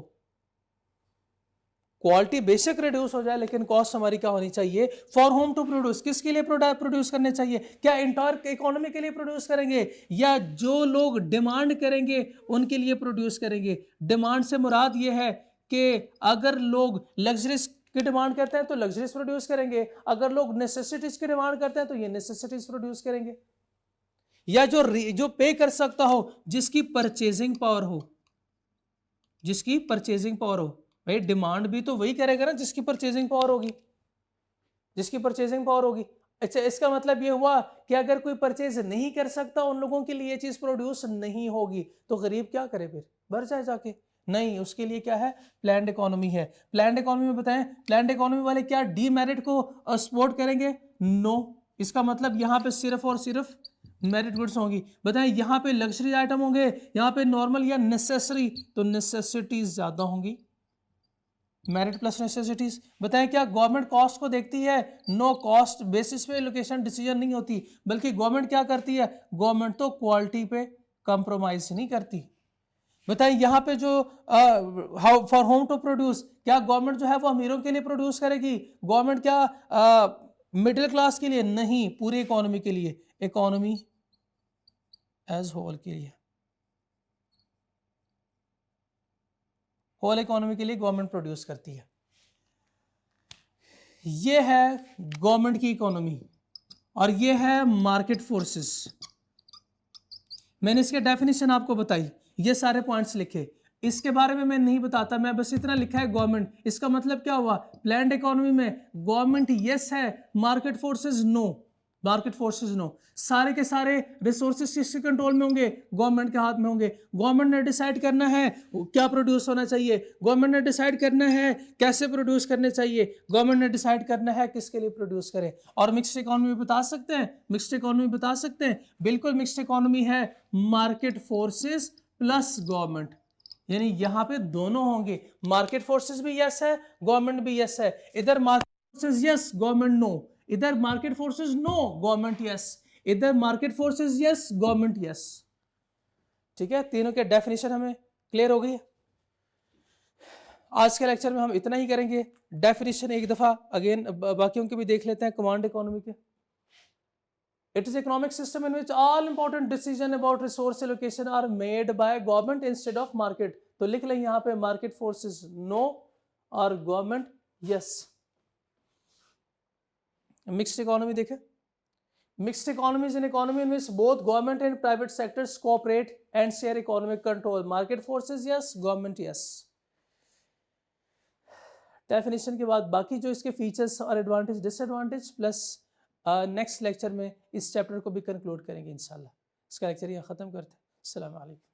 क्वालिटी बेशक रिड्यूस हो जाए लेकिन कॉस्ट हमारी क्या होनी चाहिए, फॉर होम टू प्रोड्यूस, किसके लिए प्रोड्यूस करने चाहिए, क्या इंटायर इकोनॉमी के लिए प्रोड्यूस करेंगे या जो लोग डिमांड करेंगे उनके लिए प्रोड्यूस करेंगे। डिमांड से मुराद ये है कि अगर लोग लग्जरीज की डिमांड करते हैं तो लग्जरीज प्रोड्यूस करेंगे, अगर लोग नेसेसिटीज की डिमांड करते हैं तो ये नेसेसिटीज प्रोड्यूस करेंगे, या जो पे कर सकता हो, जिसकी परचेजिंग पावर हो, जिसकी परचेजिंग पावर हो। भाई डिमांड भी तो वही करेगा ना जिसकी परचेजिंग पावर होगी, जिसकी परचेजिंग पावर होगी। अच्छा, इसका मतलब ये हुआ कि अगर कोई परचेज नहीं कर सकता, उन लोगों के लिए ये चीज प्रोड्यूस नहीं होगी, तो गरीब क्या करे, फिर भर जाए जाके, नहीं, उसके लिए क्या है, प्लान्ड इकोनॉमी है। प्लान्ड इकोनॉमी में बताएं, प्लान्ड इकोनॉमी वाले क्या डीमेरिट को सपोर्ट करेंगे, नो, इसका मतलब यहाँ पे सिर्फ और सिर्फ मेरिट गुड्स होंगी। बताएं यहाँ पे लग्जरी आइटम होंगे, यहाँ पे नॉर्मल या नेसेसरी, तो नेसेसिटीज ज्यादा होंगी, मेरिट प्लस नेसेसिटीज। बताएं क्या गवर्नमेंट कॉस्ट को देखती है, नो, कॉस्ट बेसिस पे लोकेशन डिसीजन नहीं होती, बल्कि गवर्नमेंट क्या करती है, गवर्नमेंट तो क्वालिटी पे कंप्रोमाइज नहीं करती। बताएं यहाँ पे जो फॉर होम टू प्रोड्यूस, क्या गवर्नमेंट जो है वो अमीरों के लिए प्रोड्यूस करेगी, गवर्नमेंट क्या मिडिल क्लास के लिए, नहीं, पूरी इकोनॉमी के लिए, इकोनॉमी एज होल के लिए, होल इकोनॉमी के लिए गवर्नमेंट प्रोड्यूस करती है। ये है गवर्नमेंट की इकोनॉमी और ये है मार्केट फोर्सेस। मैंने इसके डेफिनेशन आपको बताई, ये सारे पॉइंट्स लिखे, इसके बारे में मैं नहीं बताता, मैं बस इतना लिखा है गवर्नमेंट। इसका मतलब क्या हुआ, प्लान्ड इकोनॉमी में गवर्नमेंट यस है, market forces no. Market forces no. सारे के सारे रिसोर्सेज किसके कंट्रोल में होंगे? गवर्नमेंट के हाथ में होंगे। गवर्नमेंट ने डिसाइड करना है क्या प्रोड्यूस होना चाहिए, गवर्नमेंट ने डिसाइड करना है कैसे प्रोड्यूस करने चाहिए, गवर्नमेंट ने डिसाइड करना है किसके लिए प्रोड्यूस करें। और मिक्स्ड इकोनॉमी बता सकते हैं, मिक्स्ड इकोनॉमी बता सकते हैं, बिल्कुल मिक्स्ड इकोनॉमी है मार्केट फोर्सेस प्लस गवर्नमेंट, यानी यहां पे दोनों होंगे। मार्केट फोर्सेस भी यस है, गवर्नमेंट भी यस है। इधर market forces yes, government no, इधर market forces no, government yes, इधर market forces yes, government yes. ठीक है, तीनों के डेफिनेशन हमें क्लियर हो गई है। आज के लेक्चर में हम इतना ही करेंगे। डेफिनेशन एक दफा अगेन बाकियों के भी देख लेते हैं कमांड इकोनॉमी के। It is economic system in which all important decision about resource allocation are made by government instead of market। तो लिख लें यहाँ पे market forces no और government yes। Mixed economy देखें, mixed economy is an economy in which both government and private sectors cooperate and share economic control। Market forces yes, government yes। Definition के बाद बाकी जो इसके फीचर्स और advantage disadvantage plus next lecture में इस चैप्टर को भी कंक्लूड करेंगे इंशाल्लाह। इसका लेक्चर यहाँ ख़त्म करते हैं। अस्सलाम वालेकुम।